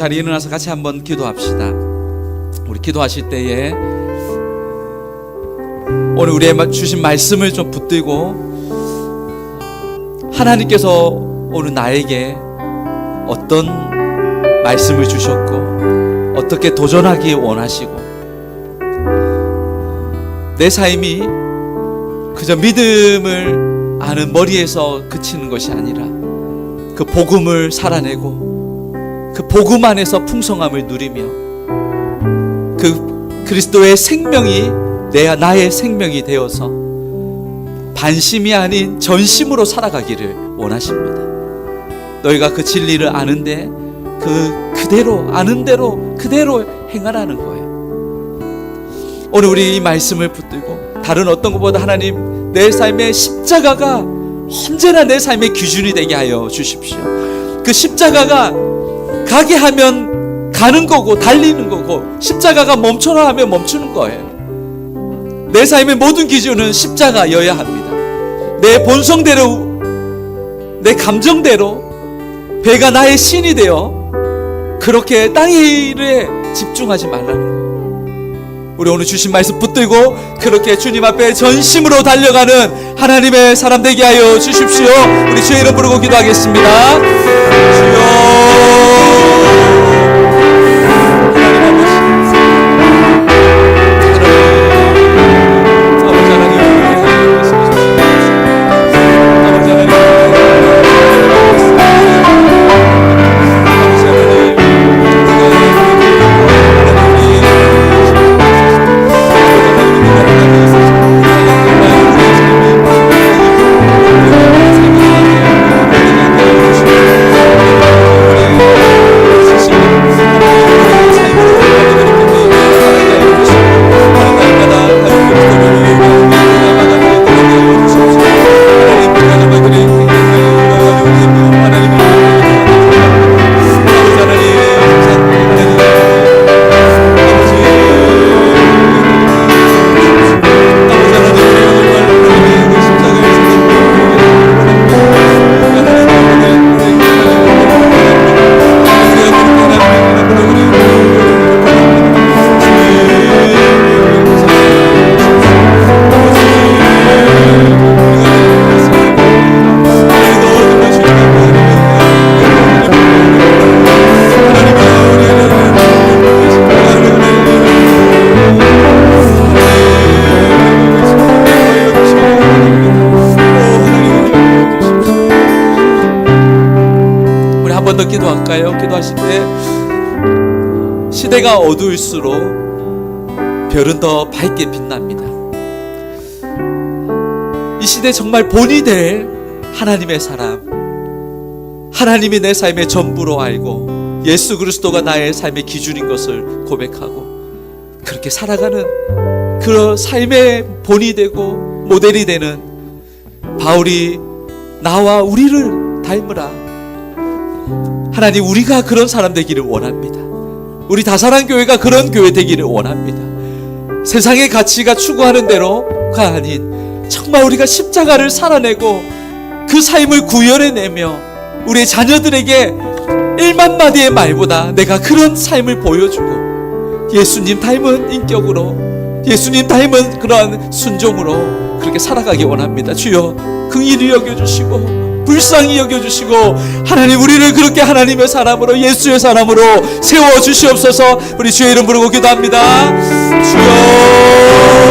자리에 일어나서 같이 한번 기도합시다. 우리 기도하실 때에 오늘 우리의 주신 말씀을 좀 붙들고 하나님께서 오늘 나에게 어떤 말씀을 주셨고 어떻게 도전하기 원하시고 내 삶이 그저 믿음을 아는 머리에서 그치는 것이 아니라 그 복음을 살아내고 그 복음 안에서 풍성함을 누리며 그 그리스도의 생명이 나의 생명이 되어서 반심이 아닌 전심으로 살아가기를 원하십니다. 너희가 그 진리를 아는데 그대로 아는 대로 그대로 행하라는 거예요. 오늘 우리 이 말씀을 붙들고 다른 어떤 것보다 하나님 내 삶의 십자가가 언제나 내 삶의 기준이 되게 하여 주십시오. 그 십자가가 가게 하면 가는 거고 달리는 거고 십자가가 멈춰라 하면 멈추는 거예요. 내 삶의 모든 기준은 십자가여야 합니다. 내 본성대로 내 감정대로 배가 나의 신이 되어 그렇게 땅의 일에 집중하지 말라는 거예요. 우리 오늘 주신 말씀 붙들고 그렇게 주님 앞에 전심으로 달려가는 하나님의 사람 되게 하여 주십시오. 우리 주의 이름 부르고 기도하겠습니다. 주여 더 기도할까요? 기도하실 때 시대가 어두울수록 별은 더 밝게 빛납니다. 이 시대 정말 본이 될 하나님의 사람, 하나님이 내 삶의 전부로 알고 예수 그리스도가 나의 삶의 기준인 것을 고백하고 그렇게 살아가는 그 삶의 본이 되고 모델이 되는 바울이 나와 우리를 닮으라. 하나님, 우리가 그런 사람 되기를 원합니다. 우리 다사랑교회가 그런 교회 되기를 원합니다. 세상의 가치가 추구하는 대로가 아닌 정말 우리가 십자가를 살아내고 그 삶을 구현해내며 우리의 자녀들에게 1만 마디의 말보다 내가 그런 삶을 보여주고 예수님 닮은 인격으로 예수님 닮은 그러한 순종으로 그렇게 살아가기 원합니다. 주여 긍휼히 여겨주시고 불쌍히 여겨주시고 하나님, 우리를 그렇게 하나님의 사람으로 예수의 사람으로 세워주시옵소서. 우리 주의 이름 부르고 기도합니다. 주여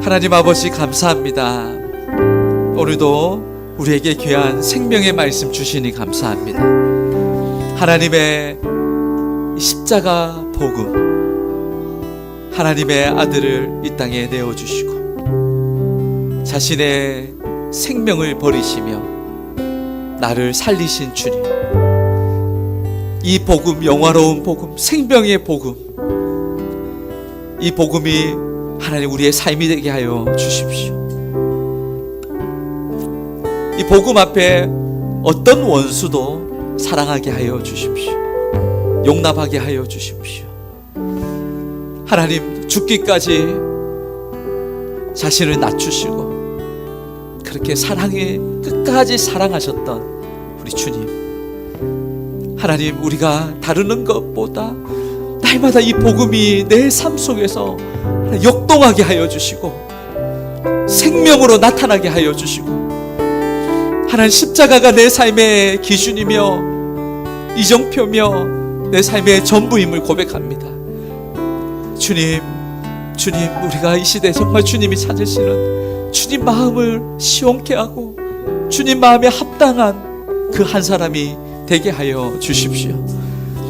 하나님 아버지 감사합니다. 오늘도 우리에게 귀한 생명의 말씀 주시니 감사합니다. 하나님의 십자가 복음, 하나님의 아들을 이 땅에 내어주시고 자신의 생명을 버리시며 나를 살리신 주님, 이 복음, 영화로운 복음, 생명의 복음, 이 복음이 하나님 우리의 삶이 되게 하여 주십시오. 이 복음 앞에 어떤 원수도 사랑하게 하여 주십시오. 용납하게 하여 주십시오. 하나님, 죽기까지 자신을 낮추시고 그렇게 사랑에 끝까지 사랑하셨던 우리 주님, 하나님, 우리가 다루는 것보다 날마다 이 복음이 내 삶 속에서 역동하게 하여 주시고 생명으로 나타나게 하여 주시고, 하나님, 십자가가 내 삶의 기준이며 이정표며 내 삶의 전부임을 고백합니다. 주님, 우리가 이 시대에 정말 주님이 찾으시는 주님 마음을 시원케 하고 주님 마음에 합당한 그 한 사람이 되게 하여 주십시오.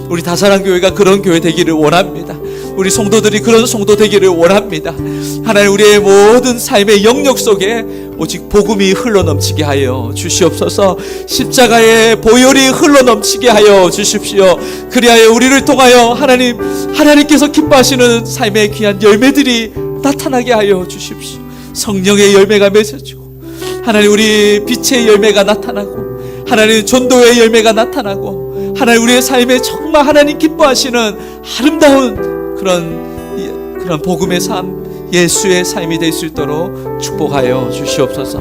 우리 다사랑교회가 그런 교회 되기를 원합니다. 우리 성도들이 그런 성도 되기를 원합니다. 하나님, 우리의 모든 삶의 영역 속에 오직 복음이 흘러넘치게 하여 주시옵소서. 십자가의 보혈이 흘러넘치게 하여 주십시오. 그리하여 우리를 통하여 하나님께서 기뻐하시는 삶의 귀한 열매들이 나타나게 하여 주십시오. 성령의 열매가 맺어지고, 하나님, 우리 빛의 열매가 나타나고, 하나님, 전도의 열매가 나타나고, 하나님, 우리의 삶에 정말 하나님 기뻐하시는 아름다운 그런 복음의 삶, 예수의 삶이 될 수 있도록 축복하여 주시옵소서.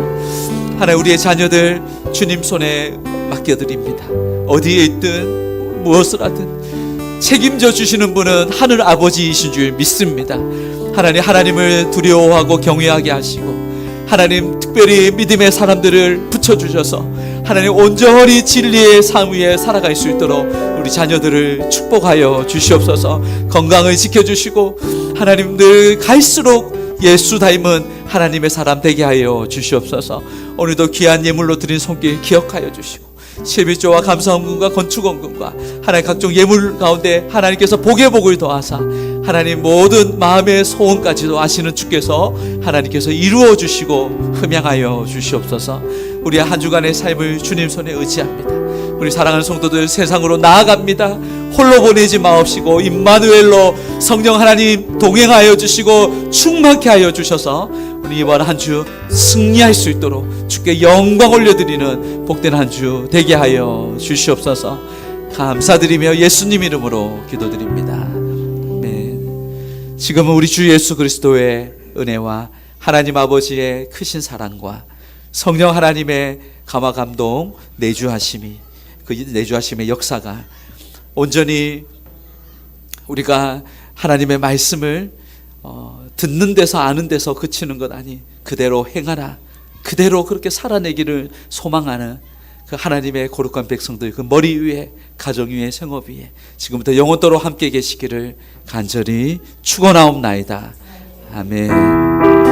하나님, 우리의 자녀들 주님 손에 맡겨드립니다. 어디에 있든 무엇을 하든 책임져 주시는 분은 하늘 아버지이신 줄 믿습니다. 하나님을 두려워하고 경외하게 하시고, 하나님, 특별히 믿음의 사람들을 붙여주셔서 하나님 온전히 진리의 삶 위에 살아갈 수 있도록 우리 자녀들을 축복하여 주시옵소서. 건강을 지켜주시고 하나님, 늘 갈수록 예수 닮은 하나님의 사람 되게 하여 주시옵소서. 오늘도 귀한 예물로 드린 손길 기억하여 주시고, 11조와 감사원금과 건축원금과 하나님 각종 예물 가운데 하나님께서 복의 복을 더하사 하나님 모든 마음의 소원까지도 아시는 주께서 하나님께서 이루어 주시고 흠양하여 주시옵소서. 우리 한 주간의 삶을 주님 손에 의지합니다. 우리 사랑하는 성도들 세상으로 나아갑니다. 홀로 보내지 마옵시고 임마누엘로 성령 하나님 동행하여 주시고 충만케 하여 주셔서 우리 이번 한 주 승리할 수 있도록 주께 영광 올려드리는 복된 한 주 되게 하여 주시옵소서. 감사드리며 예수님 이름으로 기도드립니다. 아멘. 지금은 우리 주 예수 그리스도의 은혜와 하나님 아버지의 크신 사랑과 성령 하나님의 감화 감동 내주하심이, 그 내주하심의 역사가 온전히 우리가 하나님의 말씀을 듣는 데서 아는 데서 그치는 것 아니 그대로 행하라, 그대로 그렇게 살아내기를 소망하는 그 하나님의 거룩한 백성들, 그 머리 위에, 가정 위에, 생업 위에 지금부터 영원토록 함께 계시기를 간절히 축원하옵나이다. 아멘.